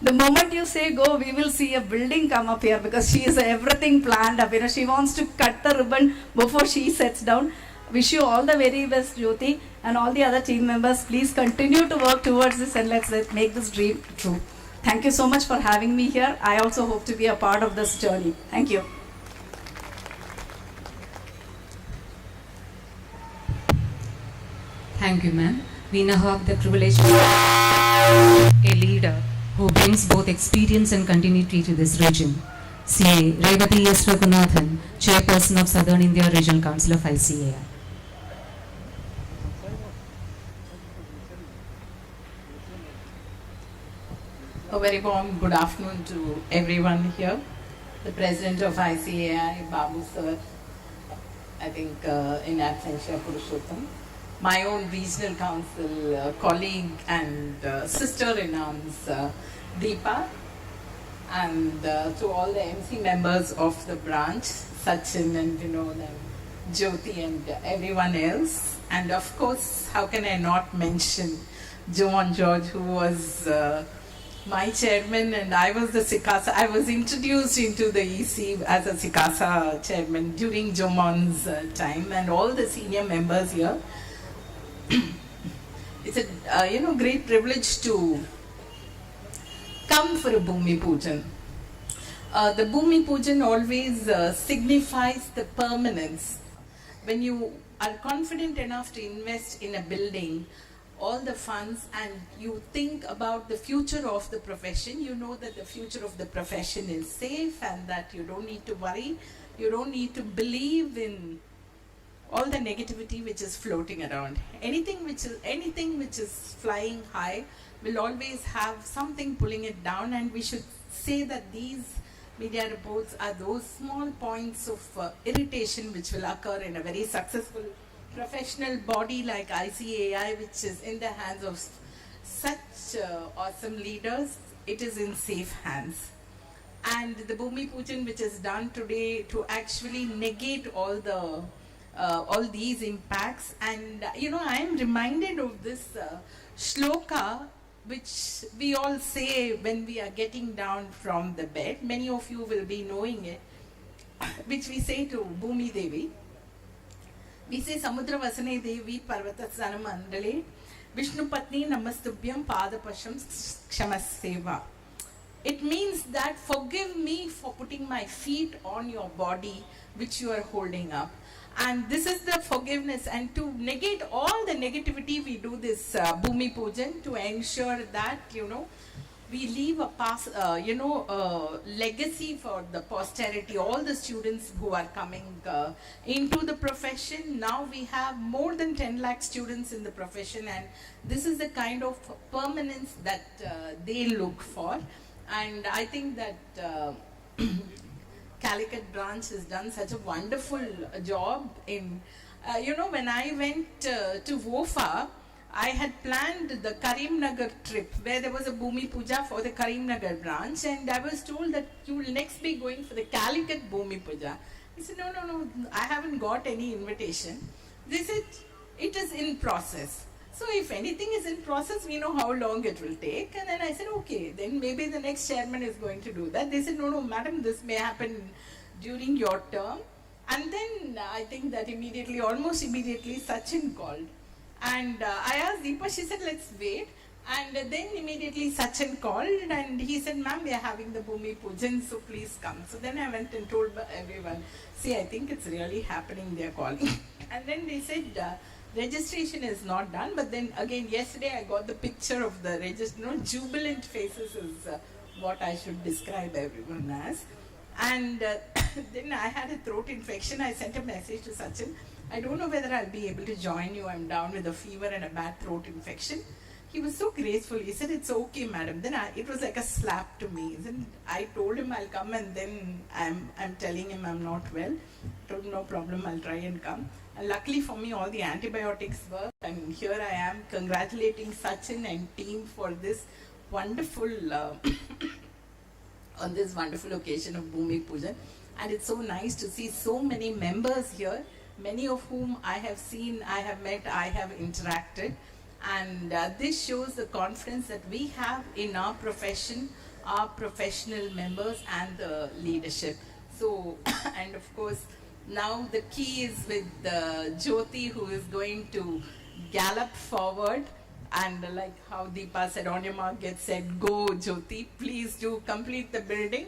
The moment you say go, we will see a building come up here, because she is everything planned up. She wants to cut the ribbon before she sets down. Wish you all the very best, Jyoti, and all the other team members. Please continue to work towards this, and let's make this dream true. Thank you so much for having me here. I also hope to be a part of this journey. Thank you. Thank you, ma'am. We now have the privilege of a leader who brings both experience and continuity to this region. CA Revati S. Raghunathan, Chairperson of Southern India Regional Council of ICAI. A very warm good afternoon to everyone here. The President of ICAI, Babu sir, I think in absentia Purushottam. My own regional council colleague and sister-in-arms, Deepa, and to all the MC members of the branch, Sachin and Jyoti and everyone else. And of course, how can I not mention Joan George, who was my chairman, and I was the Sikasa. I was introduced into the EC as a Sikasa chairman during Jomon's time, and all the senior members here. It's a great privilege to come for a Bhoomi Pujan. the Bhoomi Pujan always signifies the permanence. When you are confident enough to invest in a building, all the funds, and you think about the future of the profession, you know that the future of the profession is safe and that you don't need to worry, you don't need to believe in all the negativity which is floating around. Anything which is flying high will always have something pulling it down, and we should say that these media reports are those small points of irritation which will occur in a very successful professional body like ICAI, which is in the hands of such awesome leaders. It is in safe hands. And the Bhoomi Pujan, which is done today to actually negate all these impacts. And I am reminded of this shloka, which we all say when we are getting down from the bed. Many of you will be knowing it, which we say to Bhoomi Devi. We say Samudra Vasane Devi Parvata Mandale Vishnu Patni Namastubhyam Padapasham Kshamaseva. It means that forgive me for putting my feet on your body which you are holding up. And this is the forgiveness, and to negate all the negativity, we do this Bhoomi Pujan to ensure that, we leave a legacy for the posterity, all the students who are coming into the profession. Now we have more than 10 lakh students in the profession, and this is the kind of permanence that they look for. And I think that Calicut branch has done such a wonderful job in, when I went to WOFA, I had planned the Karimnagar trip where there was a Bhoomi Puja for the Karimnagar branch, and I was told that you will next be going for the Calicut Bhoomi Puja. I said, no, I haven't got any invitation. They said, it is in process. So if anything is in process, we know how long it will take. And then I said, okay, then maybe the next chairman is going to do that. They said, no, madam, this may happen during your term. And then I think that almost immediately, Sachin called. And I asked Deepa, she said, let's wait. And then immediately Sachin called and he said, ma'am, we are having the Bhoomi Pujan, so please come. So then I went and told everyone, see, I think it's really happening, they are calling. And then they said, registration is not done. But then again, yesterday I got the picture of the jubilant faces is what I should describe everyone as. And then I had a throat infection. I sent a message to Sachin. I don't know whether I'll be able to join you. I'm down with a fever and a bad throat infection. He was so graceful. He said, it's okay, madam. Then it was like a slap to me. Then I told him I'll come, and then I'm telling him I'm not well. I told him, no problem, I'll try and come. And luckily for me, all the antibiotics worked. And here I am congratulating Sachin and team for this wonderful, on this wonderful occasion of Bhoomi Pujan. And it's so nice to see so many members here, many of whom I have seen, I have met, I have interacted. And this shows the confidence that we have in our profession, our professional members and the leadership. So, and of course, now the key is with Jyoti, who is going to gallop forward. And like how Deepa said, on your mark, get set, go Jyoti, please do complete the building.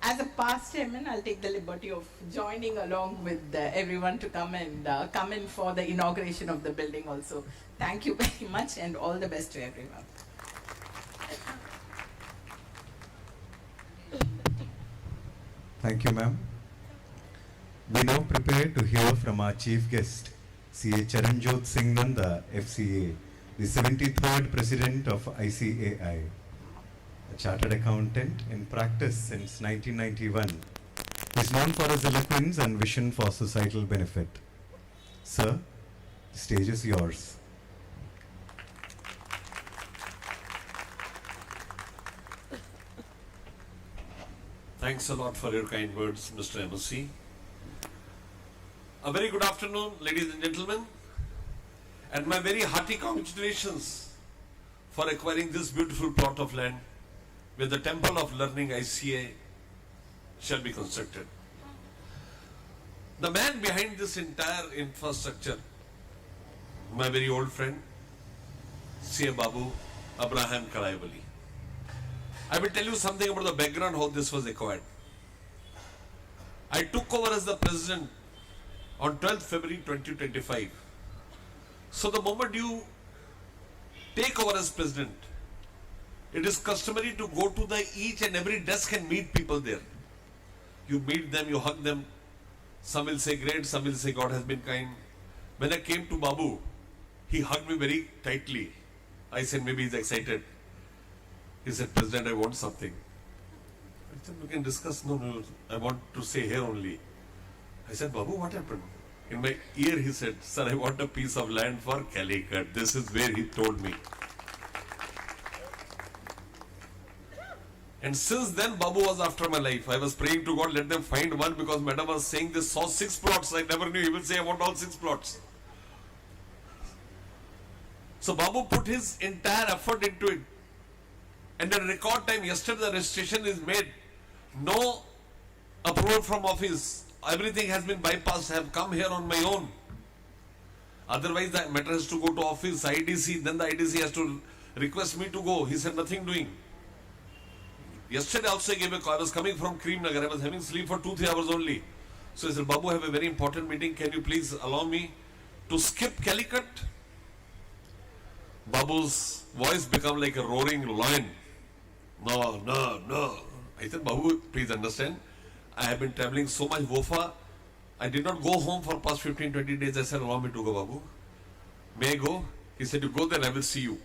As a past chairman, I'll take the liberty of joining along with everyone to come in for the inauguration of the building also. Thank you very much and all the best to everyone. Thank you, ma'am. We now prepare to hear from our chief guest, CA Charanjot Singh Nanda, FCA, the 73rd President of ICAI. A chartered accountant in practice since 1991, he is known for his eloquence and vision for societal benefit. Sir, the stage is yours. Thanks a lot for your kind words, Mr. MSc. A very good afternoon, ladies and gentlemen, and my very hearty congratulations for acquiring this beautiful plot of land where the Temple of Learning ICA shall be constructed. The man behind this entire infrastructure, my very old friend, CA Babu, Abraham Karaivali. I will tell you something about the background how this was acquired. I took over as the president on 12th February 2025. So the moment you take over as president, it is customary to go to the each and every desk and meet people there. You meet them, you hug them. Some will say great, some will say God has been kind. When I came to Babu, he hugged me very tightly. I said maybe he's excited. He said, President, I want something. I said, we can discuss. No, I want to say here only. I said, Babu, what happened? In my ear he said, sir, I want a piece of land for Calicut. This is where he told me. And since then, Babu was after my life. I was praying to God, let them find one, because madam was saying they saw 6 plots. I never knew he will say, I want all 6 plots. So Babu put his entire effort into it. And in record time, yesterday the registration is made. No approval from office. Everything has been bypassed. I have come here on my own. Otherwise, the matter has to go to office, IDC. Then the IDC has to request me to go. He said, nothing doing. Yesterday also I gave a call. I was coming from Cream Nagar. I was having sleep for 2-3 hours only. So I said, Babu, I have a very important meeting. Can you please allow me to skip Calicut? Babu's voice became like a roaring lion. No. I said, Babu, please understand. I have been traveling so much WOFA. I did not go home for past 15-20 days. I said, allow me to go, Babu. May I go? He said, you go, then I will see you.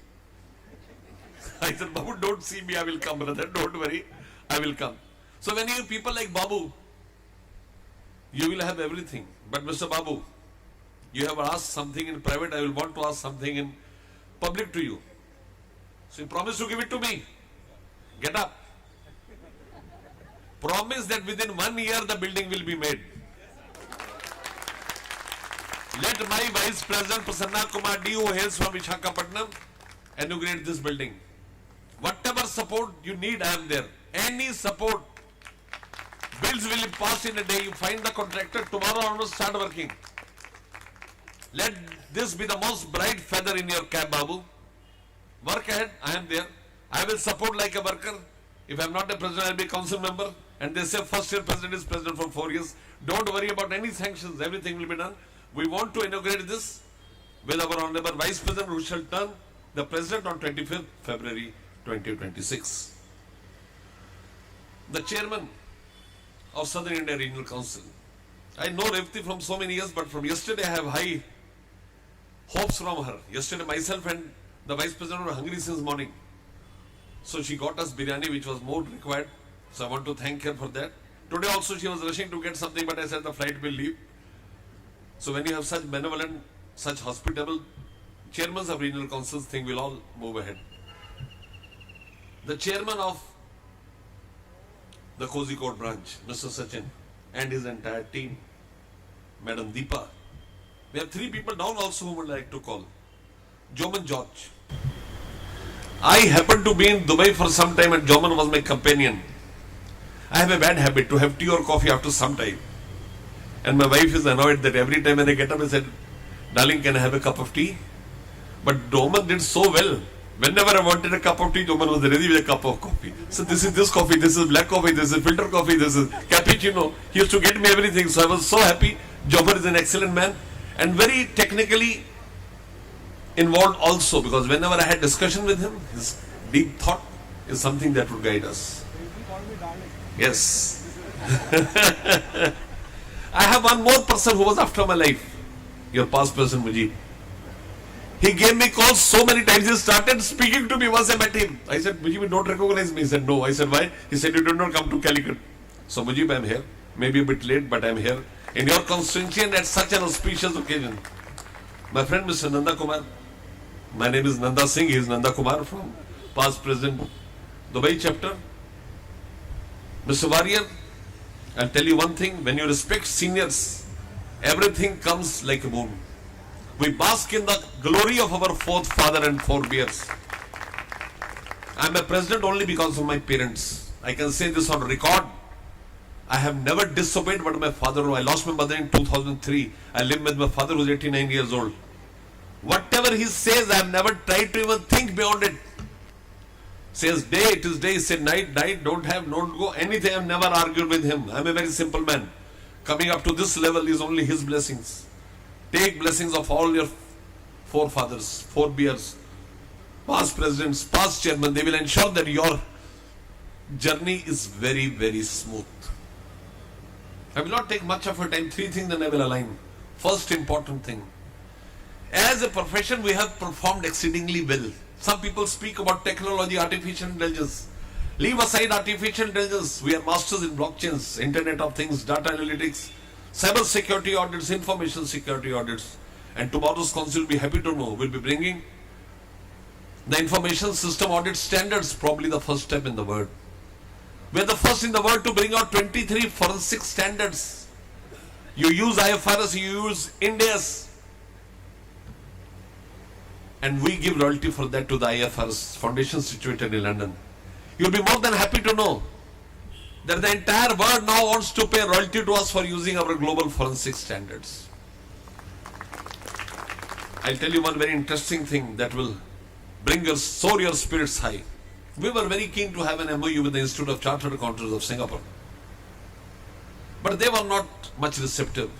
I said, Babu, don't see me, I will come, brother. Don't worry, I will come. So when you have people like Babu, you will have everything. But Mr. Babu, you have asked something in private, I will want to ask something in public to you. So you promise to give it to me. Get up. Promise that within 1 year the building will be made. Let my Vice President Prasanna Kumar D, who hails from Visakhapatnam, inaugurate this building. Whatever support you need, I am there. Any support. Bills will be passed in a day. You find the contractor, tomorrow onwards start working. Let this be the most bright feather in your cap, Babu. Work ahead, I am there. I will support like a worker. If I am not a president, I will be a council member. And they say first year president is president for 4 years. Don't worry about any sanctions. Everything will be done. We want to inaugurate this with our honorable Vice President, who shall turn the president on 25th February 2026. The chairman of Southern India Regional Council. I know Revati from so many years, but from yesterday I have high hopes from her. Yesterday myself and the Vice President were hungry since morning. So she got us biryani, which was more required. So I want to thank her for that. Today also she was rushing to get something, but I said the flight will leave. So when you have such benevolent, such hospitable chairmen of regional councils, things will all move ahead. The chairman of the Kozhikode branch, Mr. Sachin, and his entire team, Madam Deepa. We have 3 people down also who would like to call. Joman George. I happened to be in Dubai for some time and Joman was my companion. I have a bad habit to have tea or coffee after some time. And my wife is annoyed that every time when I get up I said, darling, can I have a cup of tea? But Joman did so well. Whenever I wanted a cup of tea, Joman was ready with a cup of coffee. So this is this coffee, this is black coffee, this is filter coffee, this is cappuccino. He used to get me everything. So I was so happy. Joman is an excellent man and very technically involved also, because whenever I had discussion with him, his deep thought is something that would guide us. Yes. I have one more person who was after my life. Your past president, Mujib. He gave me calls so many times. He started speaking to me once I met him. I said, Mujib, you don't recognize me. He said, no. I said, why? He said, you did not come to Calicut. So Mujib, I am here. Maybe a bit late, but I am here. In your constituency and at such an auspicious occasion. My friend, Mr. Nanda Kumar. My name is Nanda Singh. He is Nanda Kumar from past president, Dubai chapter. Mr. Warrior, I'll tell you one thing. When you respect seniors, everything comes like a moon. We bask in the glory of our forefather and forebears. I am a president only because of my parents. I can say this on record. I have never disobeyed what my father wrote. I lost my mother in 2003. I live with my father who is 89 years old. Whatever he says, I have never tried to even think beyond it. Says day, it is day. Say night, don't go. Anything, I have never argued with him. I am a very simple man. coming up to this level is only His blessings. Take blessings of all your forefathers, forebears, past presidents, past chairmen. They will ensure that your journey is very, very smooth. I will not take much of your time. 3 things then I will align. First important thing. As a profession, we have performed exceedingly well. Some people speak about technology, artificial intelligence. Leave aside artificial intelligence. We are masters in blockchains, Internet of Things, data analytics, cyber security audits, information security audits. And tomorrow's council will be happy to know we'll be bringing the information system audit standards, probably the first step in the world. We are the first in the world to bring out 23 forensic standards. You use IFRS, you use India's, and we give royalty for that to the IFRS Foundation situated in London. You'll be more than happy to know that the entire world now wants to pay royalty to us for using our global forensic standards. I'll tell you one very interesting thing that will soar your spirits high. We were very keen to have an MOU with the Institute of Chartered Accountants of Singapore. But they were not much receptive.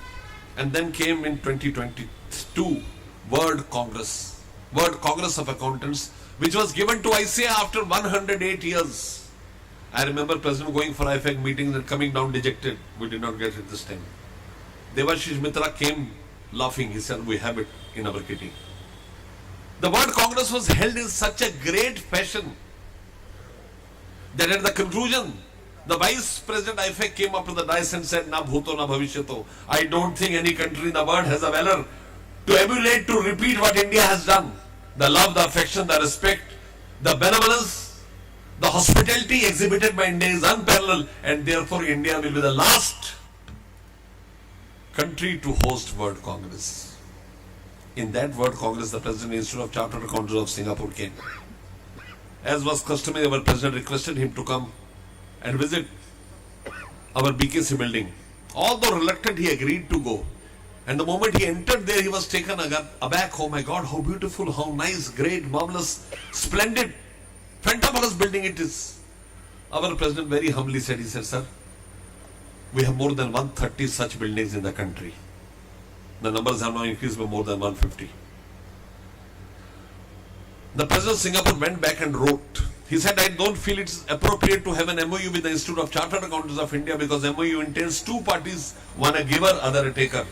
And then came in 2022 World Congress of Accountants, which was given to ICAI after 108 years. I remember President going for IFAC meetings and coming down dejected. We did not get it this time. Devashish Mitra came laughing. He said, we have it in our kitty. The World Congress was held in such a great fashion that at the conclusion, the Vice President IFAC came up to the dais and said, Na bhuto na bhavishyato. I don't think any country in the world has a valor to emulate, to repeat what India has done. The love, the affection, the respect, the benevolence, the hospitality exhibited by India is unparalleled, and therefore India will be the last country to host World Congress. In that World Congress, the President of the Institute of Chartered Accountants of Singapore came. As was customary, our President requested him to come and visit our BKC building. Although reluctant, he agreed to go. And the moment he entered there, he was taken aback. Oh my God, how beautiful, how nice, great, marvelous, splendid, fantabulous building it is. Our President very humbly said, he said, sir, we have more than 130 such buildings in the country. The numbers have now increased by more than 150. The President of Singapore went back and wrote. He said, I don't feel it's appropriate to have an MOU with the Institute of Chartered Accountants of India because MOU entails 2 parties, one a giver, other a taker.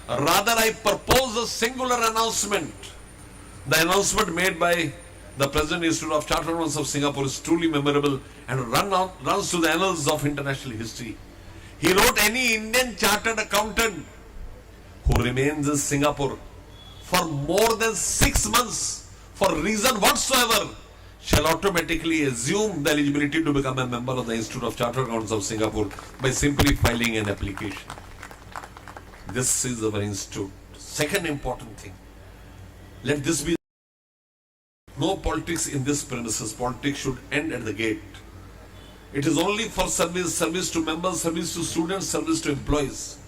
Rather, I propose a singular announcement. The announcement made by the President of the Institute of Chartered Accountants of Singapore is truly memorable and runs to the annals of international history. He wrote, any Indian chartered accountant who remains in Singapore for more than 6 months for reason whatsoever shall automatically assume the eligibility to become a member of the Institute of Chartered Accountants of Singapore by simply filing an application. This is our institute. Second important thing. Let this be. No politics in this premises. Politics should end at the gate. It is only for service, service to members, service to students, service to employees.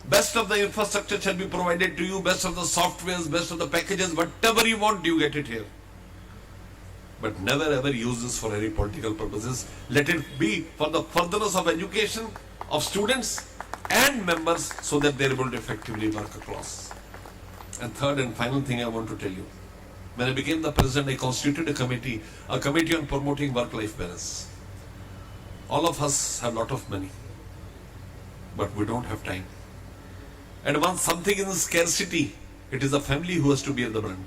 Best of the infrastructure shall be provided to you, best of the softwares, best of the packages, whatever you want, you get it here. But never ever use this for any political purposes. Let it be for the furtherance of education of students and members so that they are able to effectively work across. And third and final thing I want to tell you. When I became the president, I constituted a committee on promoting work-life balance. All of us have a lot of money, but we don't have time. And once something is in scarcity, it is the family who has to bear the brunt.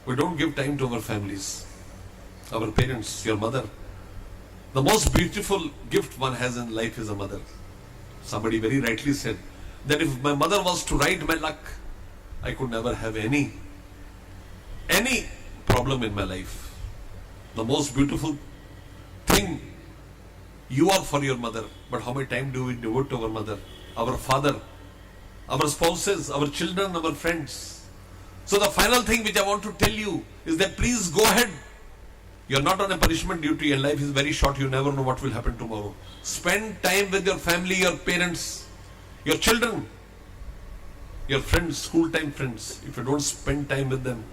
We don't give time to our families, our parents, your mother. The most beautiful gift one has in life is a mother. Somebody very rightly said that if my mother was to write my luck, I could never have any problem in my life. The most beautiful thing you are for your mother, but how much time do we devote to our mother, our father, our spouses, our children, our friends? So the final thing which I want to tell you is that please go ahead. You're not on a punishment duty and life is very short. You never know what will happen tomorrow. Spend time with your family, your parents, your children, your friends, school time friends. If you don't spend time with them,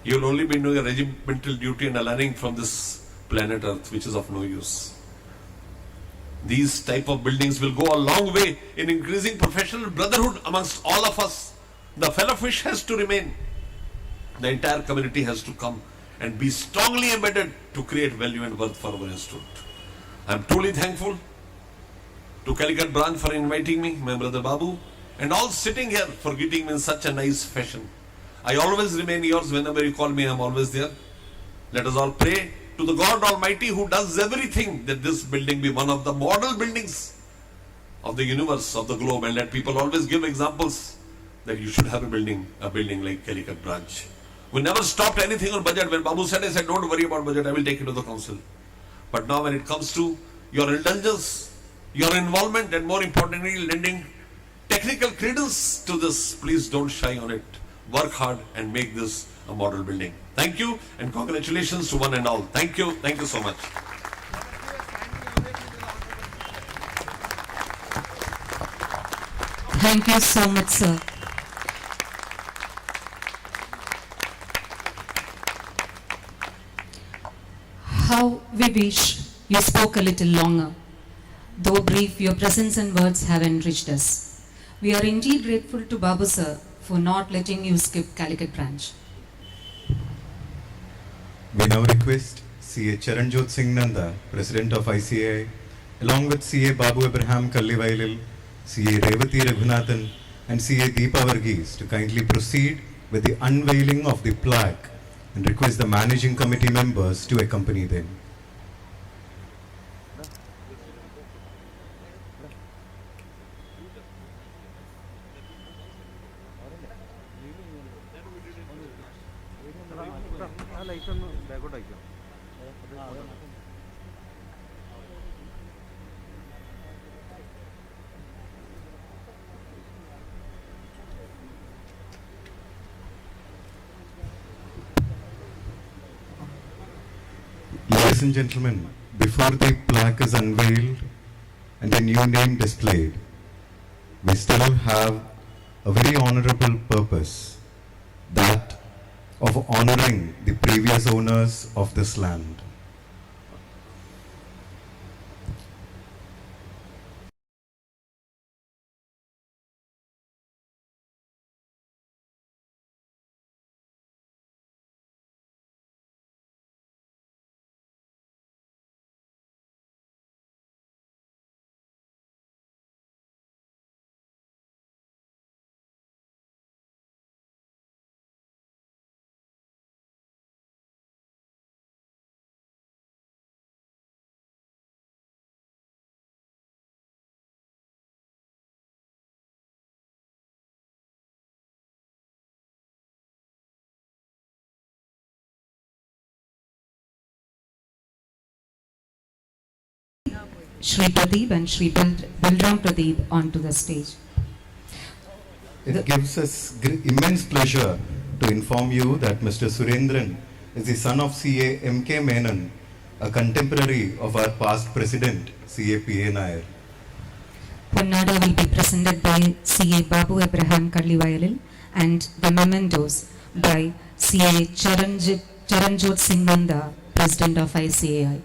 you will only be doing a regimental duty and aligning from this planet Earth, which is of no use. These type of buildings will go a long way in increasing professional brotherhood amongst all of us. The fellow fish has to remain. The entire community has to come and be strongly embedded to create value and worth for our institute. I am truly thankful to Calicut branch for inviting me, my brother Babu, and all sitting here for greeting me in such a nice fashion. I always remain yours. Whenever you call me, I am always there. Let us all pray to the God Almighty who does everything that this building be one of the model buildings of the universe, of the globe, and let people always give examples that you should have a building like Calicut branch. We never stopped anything on budget. When Babu said, I said, don't worry about budget, I will take it to the council. But now when it comes to your indulgence, your involvement, and more importantly, lending technical credence to this, please don't shy on it. Work hard and make this a model building. Thank you and congratulations to one and all. Thank you. Thank you so much. Thank you so much, sir. How we wish you spoke a little longer. Though brief, your presence and words have enriched us. We are indeed grateful to Babu sir for not letting you skip Calicut branch. We now request CA Charanjot Singh Nanda, President of ICAI, along with CA Babu Abraham Kallivailil, CA Revati Raghunathan, and CA Deepa Varghese to kindly proceed with the unveiling of the plaque and request the managing committee members to accompany them. Ladies and gentlemen, before the plaque is unveiled and a new name displayed, we still have a very honorable purpose, that of honoring the previous owners of this land. Shri Pradeep and Shri Balram Pradeep onto the stage. It gives us immense pleasure to inform you that Mr. Surendran is the son of CA M.K. Menon, a contemporary of our past president, CA P.A. Nair. Ponnada will be presented by CA Babu Abraham Kallivailil and the mementos by CA Charanjot Singh Nanda, President of ICAI.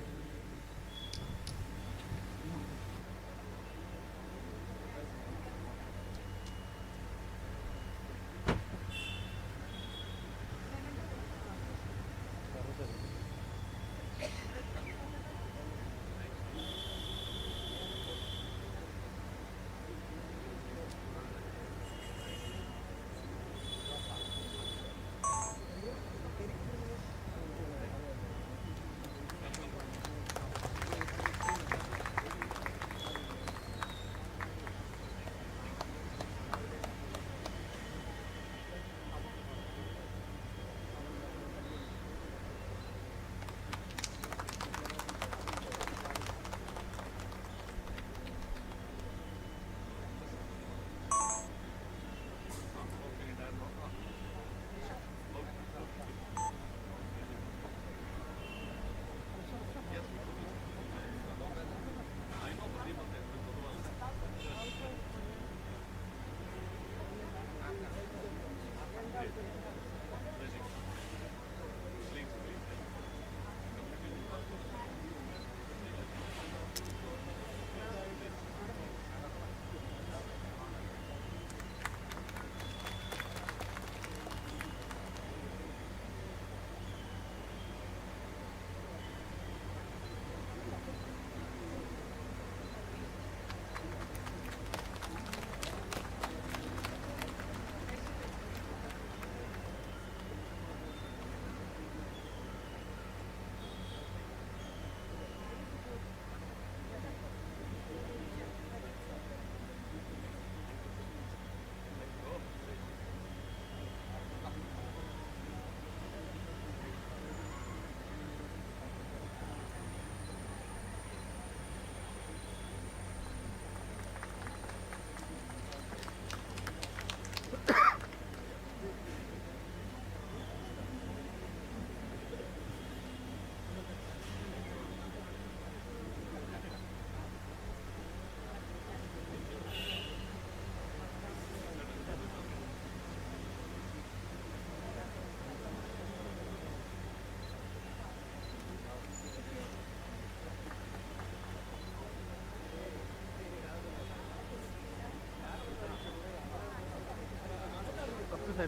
We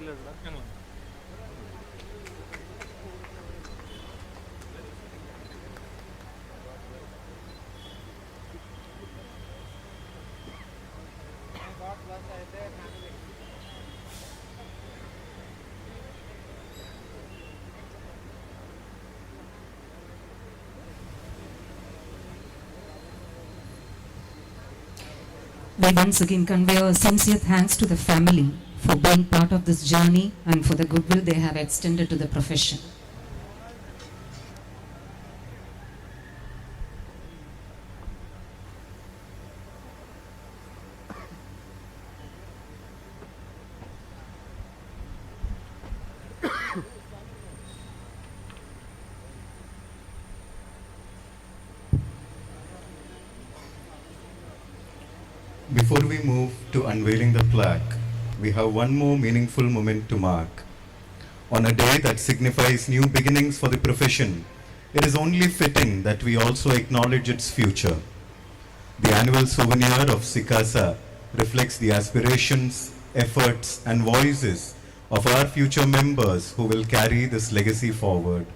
once again convey our sincere thanks to the family for being part of this journey and for the goodwill they have extended to the profession. Before we move to unveiling the plaque, we have one more meaningful moment to mark. On a day that signifies new beginnings for the profession, it is only fitting that we also acknowledge its future. The annual souvenir of Sikasa reflects the aspirations, efforts, and voices of our future members who will carry this legacy forward.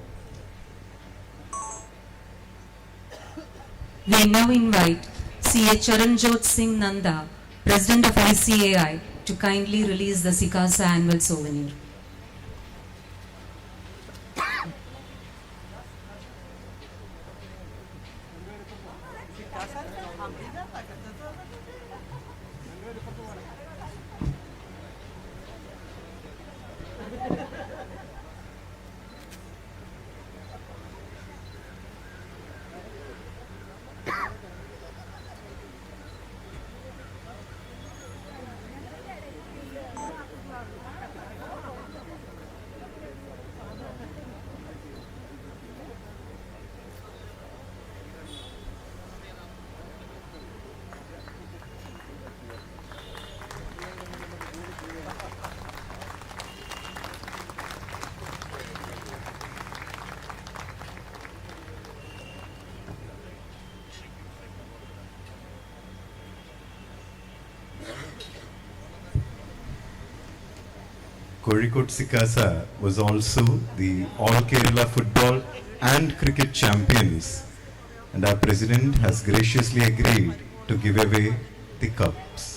We now invite CA Charanjot Singh Nanda, President of ICAI, to kindly release the Sikasa annual souvenir. Kozhikode Sikasa was also the All Kerala football and cricket champions, and our president has graciously agreed to give away the cups.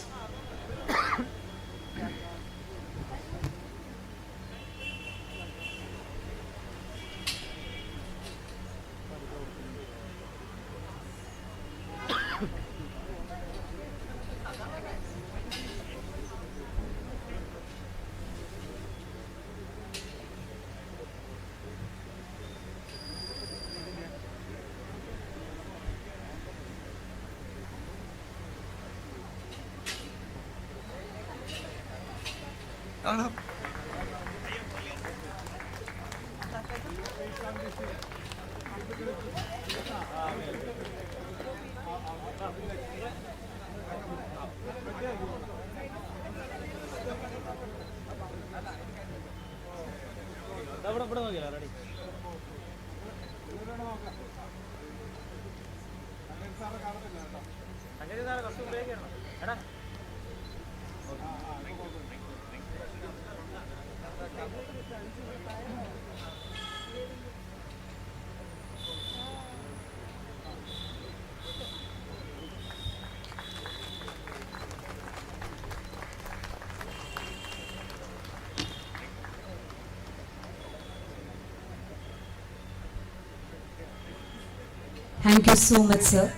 Thank you so much, sir.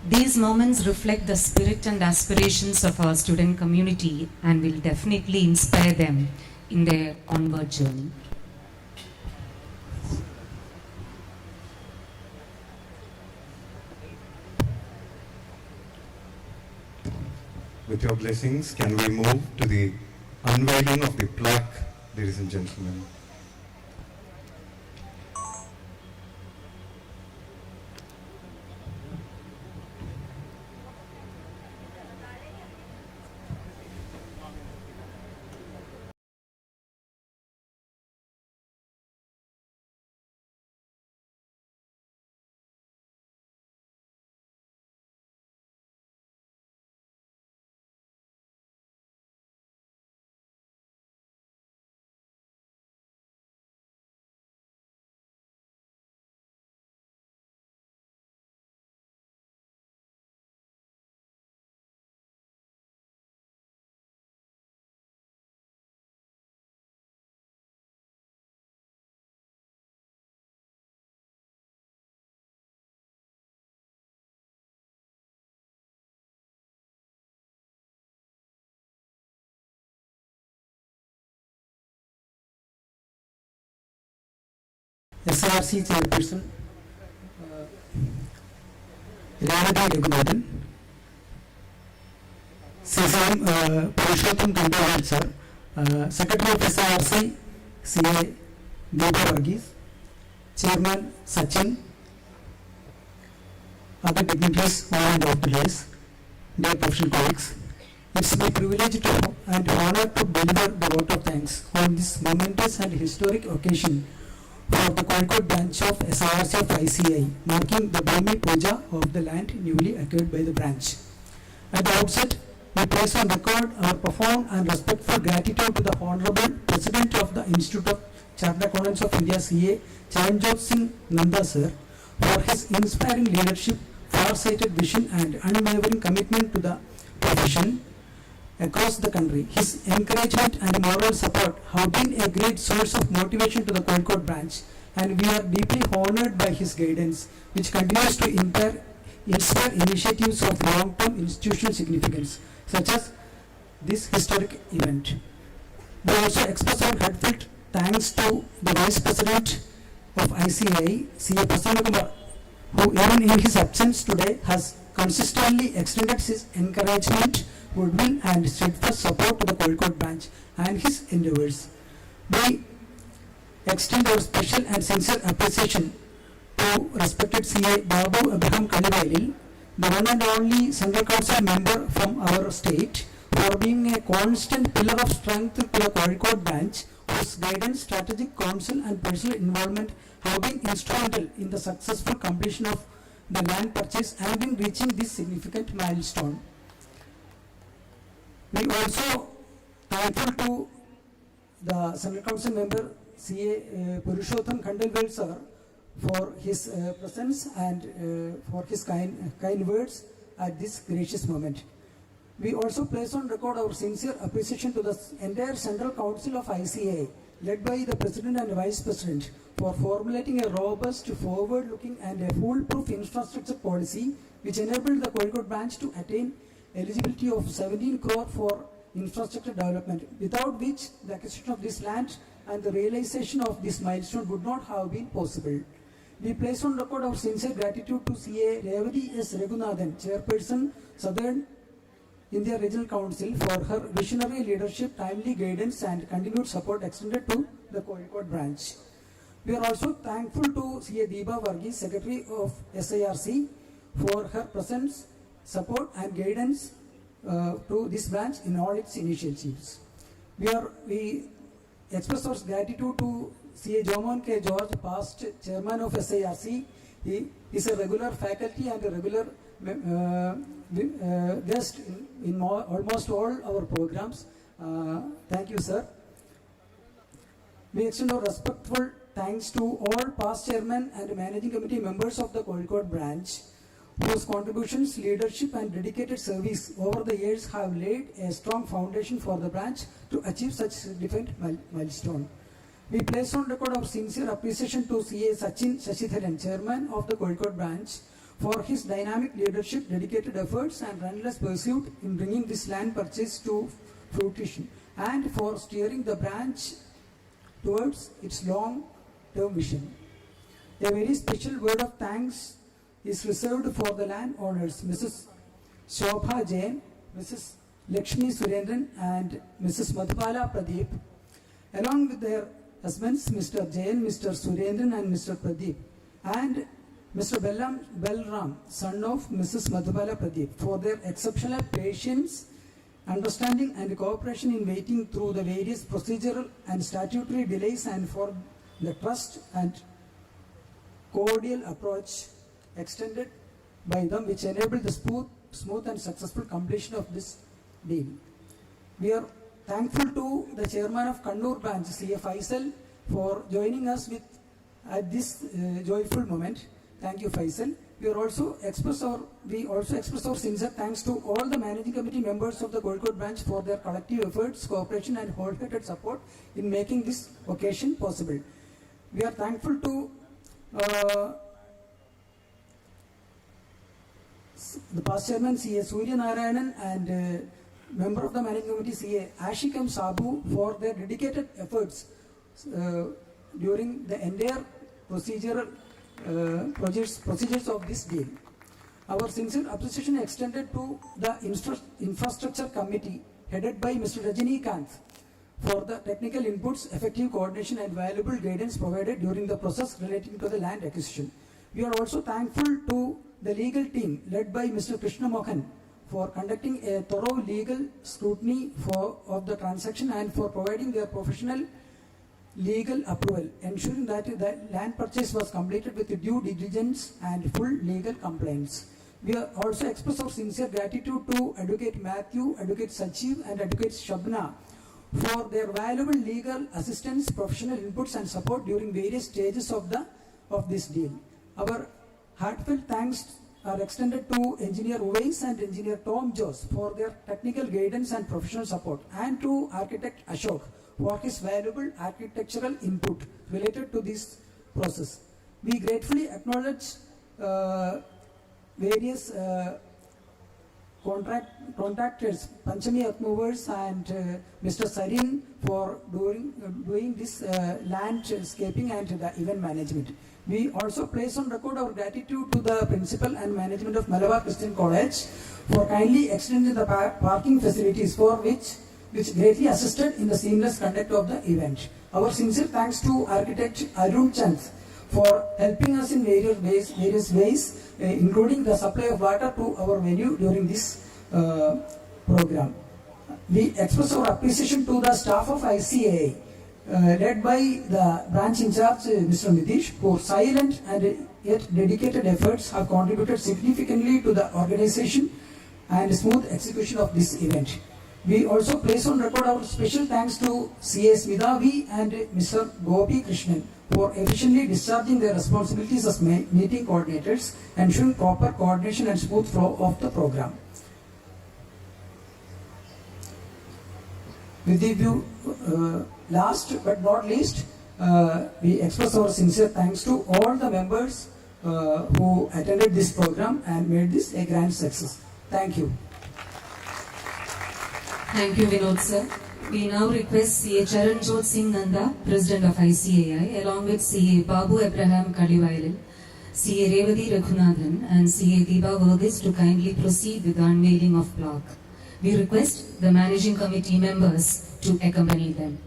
These moments reflect the spirit and aspirations of our student community and will definitely inspire them in their onward journey. With your blessings, can we move to the unveiling of the plaque, ladies and gentlemen? SRC Chairperson Raghunadan, CCM Purushottam Kandawal sir, Secretary of SRC CA Deepa Varghese, Chairman Sachin, other dignitaries on and off the days, dear professional colleagues. It's my privilege to and honor to deliver the vote of thanks on this momentous and historic occasion for the Kozhikode branch of SRC of ICAI, marking the Bhoomi Pujan of the land newly acquired by the branch. At the outset, we place on record our profound and respectful gratitude to the Honorable President of the Institute of Chartered Accountants of India, CA, Charanjot Singh Nanda sir, for his inspiring leadership, far-sighted vision and unwavering commitment to the profession across the country. His encouragement and moral support have been a great source of motivation to the Kozhikode branch, and we are deeply honored by his guidance, which continues to inspire initiatives of long-term institutional significance, such as this historic event. We also express our heartfelt thanks to the Vice President of ICAI, C.A. Prasannakumar, who even in his absence today has consistently extended his encouragement, goodwill and steadfast support to the Kozhikode branch and his endeavours. We extend our special and sincere appreciation to respected CA Babu Abraham Kalivailil, the one and only Central Council member from our state, for being a constant pillar of strength to the Kozhikode branch, whose guidance, strategic counsel and personal involvement have been instrumental in the successful completion of the land purchase and in reaching this significant milestone. We also thankful to the Central Council member CA Purushottam Kandawal sir for his presence and for his kind words at this gracious moment. We also place on record our sincere appreciation to the entire Central Council of ICAI, led by the President and Vice President, for formulating a robust, forward-looking and a foolproof infrastructure policy which enabled the Kozhikode branch to attain eligibility of 17 crore for infrastructure development, without which the acquisition of this land and the realization of this milestone would not have been possible. We place on record our sincere gratitude to CA Revati S. Raghunathan, Chairperson, Southern India Regional Council, for her visionary leadership, timely guidance and continued support extended to the Kozhikode branch. We are also thankful to CA Deepa Varghese, Secretary of SIRC, for her presence, support and guidance to this branch in all its initiatives. We express our gratitude to CA Jomon K. George, past Chairman of SIRC. He is a regular faculty and a regular guest in almost all our programs. Thank you, sir. We extend our respectful thanks to all past chairmen and managing committee members of the Kozhikode branch, whose contributions, leadership and dedicated service over the years have laid a strong foundation for the branch to achieve such significant milestone. We place on record our sincere appreciation to CA Sachin Shashidharan, Chairman of the Kozhikode branch, for his dynamic leadership, dedicated efforts and relentless pursuit in bringing this land purchase to fruition, and for steering the branch towards its long-term vision. A very special word of thanks is reserved for the land owners, Mrs. Shobha Jain, Mrs. Lakshmi Surendran and Mrs. Madhupala Pradeep, along with their husbands, Mr. Jain, Mr. Surendran and Mr. Pradeep, and Mr. Belram, son of Mrs. Madhupala Pradeep, for their exceptional patience, understanding and cooperation in waiting through the various procedural and statutory delays, and for the trust and cordial approach extended by them, which enabled the smooth and successful completion of this deal. We are thankful to the chairman of Kannur branch, C.A. Faisal, for joining us at this joyful moment. Thank you, Faisal. We also express our sincere thanks to all the managing committee members of the Kozhikode branch for their collective efforts, cooperation and wholehearted support in making this occasion possible. We are thankful to the past chairman C.A. Surya Narayanan and member of the managing committee C.A. Ashikam Sabu for their dedicated efforts during the entire procedures of this deal. Our sincere appreciation extended to the Infrastructure Committee headed by Mr. Rajinikanth for the technical inputs, effective coordination and valuable guidance provided during the process relating to the land acquisition. We are also thankful to the legal team led by Mr. Krishna Mohan for conducting a thorough legal scrutiny of the transaction and for providing their professional legal approval, ensuring that the land purchase was completed with due diligence and full legal compliance. We also express our sincere gratitude to Advocate Matthew, Advocate Sachiv and Advocate Shabna for their valuable legal assistance, professional inputs and support during various stages of this deal. Our heartfelt thanks are extended to Engineer Uwais and Engineer Tom Joss for their technical guidance and professional support, and to Architect Ashok for his valuable architectural input related to this process. We gratefully acknowledge various contractors, Panchami Earthmovers and Mr. Sarin for doing this landscaping and the event management. We also place on record our gratitude to the principal and management of Malabar Christian College for kindly extending the parking facilities which greatly assisted in the seamless conduct of the event. Our sincere thanks to Architect Arun Chand for helping us in various ways, including the supply of water to our venue during this program. We express our appreciation to the staff of ICAI, led by the branch in charge, Mr. Nitish, whose silent and yet dedicated efforts have contributed significantly to the organization and smooth execution of this event. We also place on record our special thanks to C.S. Vidavi and Mr. Gopi Krishnan for efficiently discharging their responsibilities as meeting coordinators, ensuring proper coordination and smooth flow of the program. With the view, last but not least, we express our sincere thanks to all the members who attended this program and made this a grand success. Thank you. Thank you, Vinod sir. We now request CA Charanjot Singh Nanda, President of ICAI, along with CA Babu Abraham Kadivailil, CA Revati Raghunathan and CA Deepa Verghese to kindly proceed with the unveiling of plaque. We request the Managing Committee members to accompany them.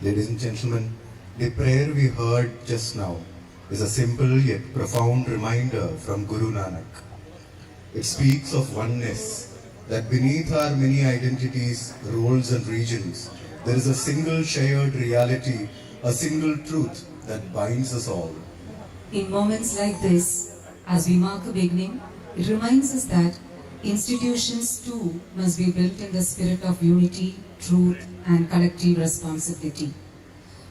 Ladies and gentlemen, the prayer we heard just now is a simple yet profound reminder from Guru Nanak. It speaks of oneness, that beneath our many identities, roles and regions, there is a single shared reality, a single truth that binds us all. In moments like this, as we mark a beginning, it reminds us that institutions too must be built in the spirit of unity, truth and collective responsibility.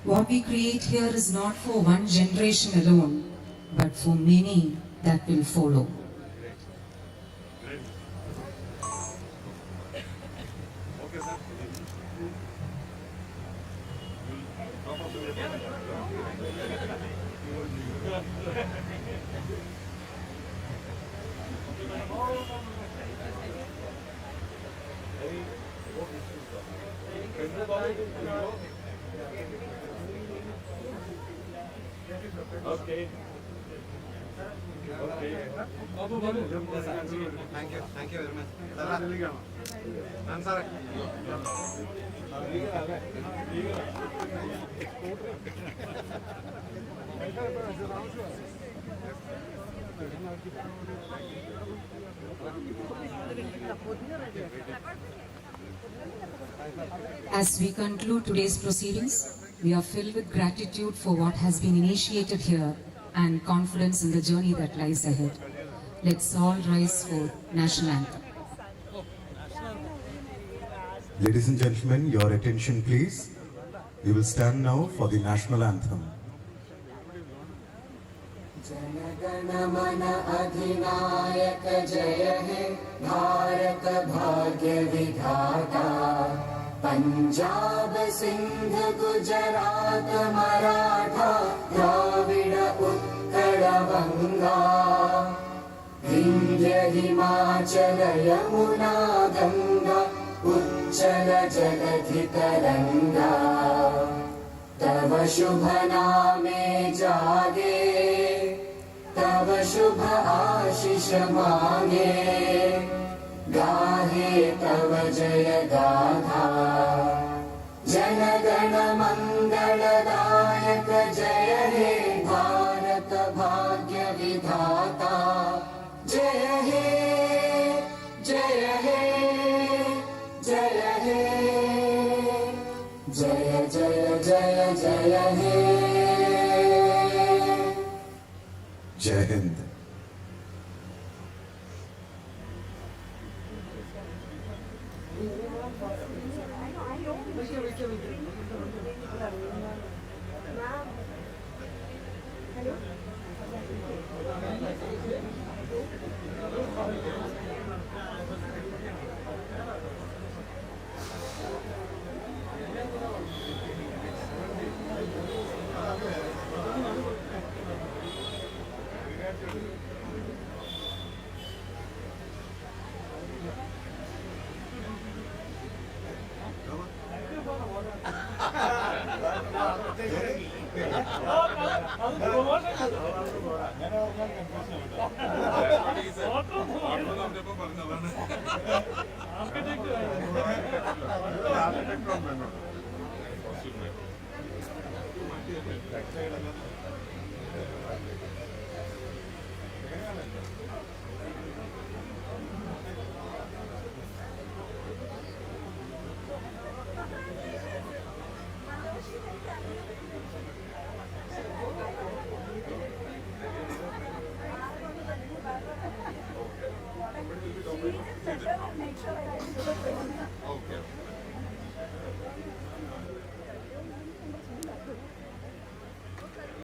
What we create here is not for one generation alone, but for many that will follow. Okay. Babu. Thank you very much. I'm sorry. As we conclude today's proceedings, we are filled with gratitude for what has been initiated here and confidence in the journey that lies ahead. Let's all rise for National Anthem. Ladies and gentlemen, your attention please. We will stand now for the National Anthem. Jana Gana Mana अधिनायक जय हे भारत भाग्य विधाता पंजाब सिंध गुजरात मराठा द्राविड उत्कल गंगा विंध्य हिमाचल यमुना गंगा उच्चल जलधि तरंगा तव शुभ नामे जागे तव शुभ आशीष मांगे गाहे तव जय गाथा जनगण मंगलदायक जय हे भारत भाग्य विधाता जय हे जय हे जय हे जय जय जय जय हे Jai Hind. Make sure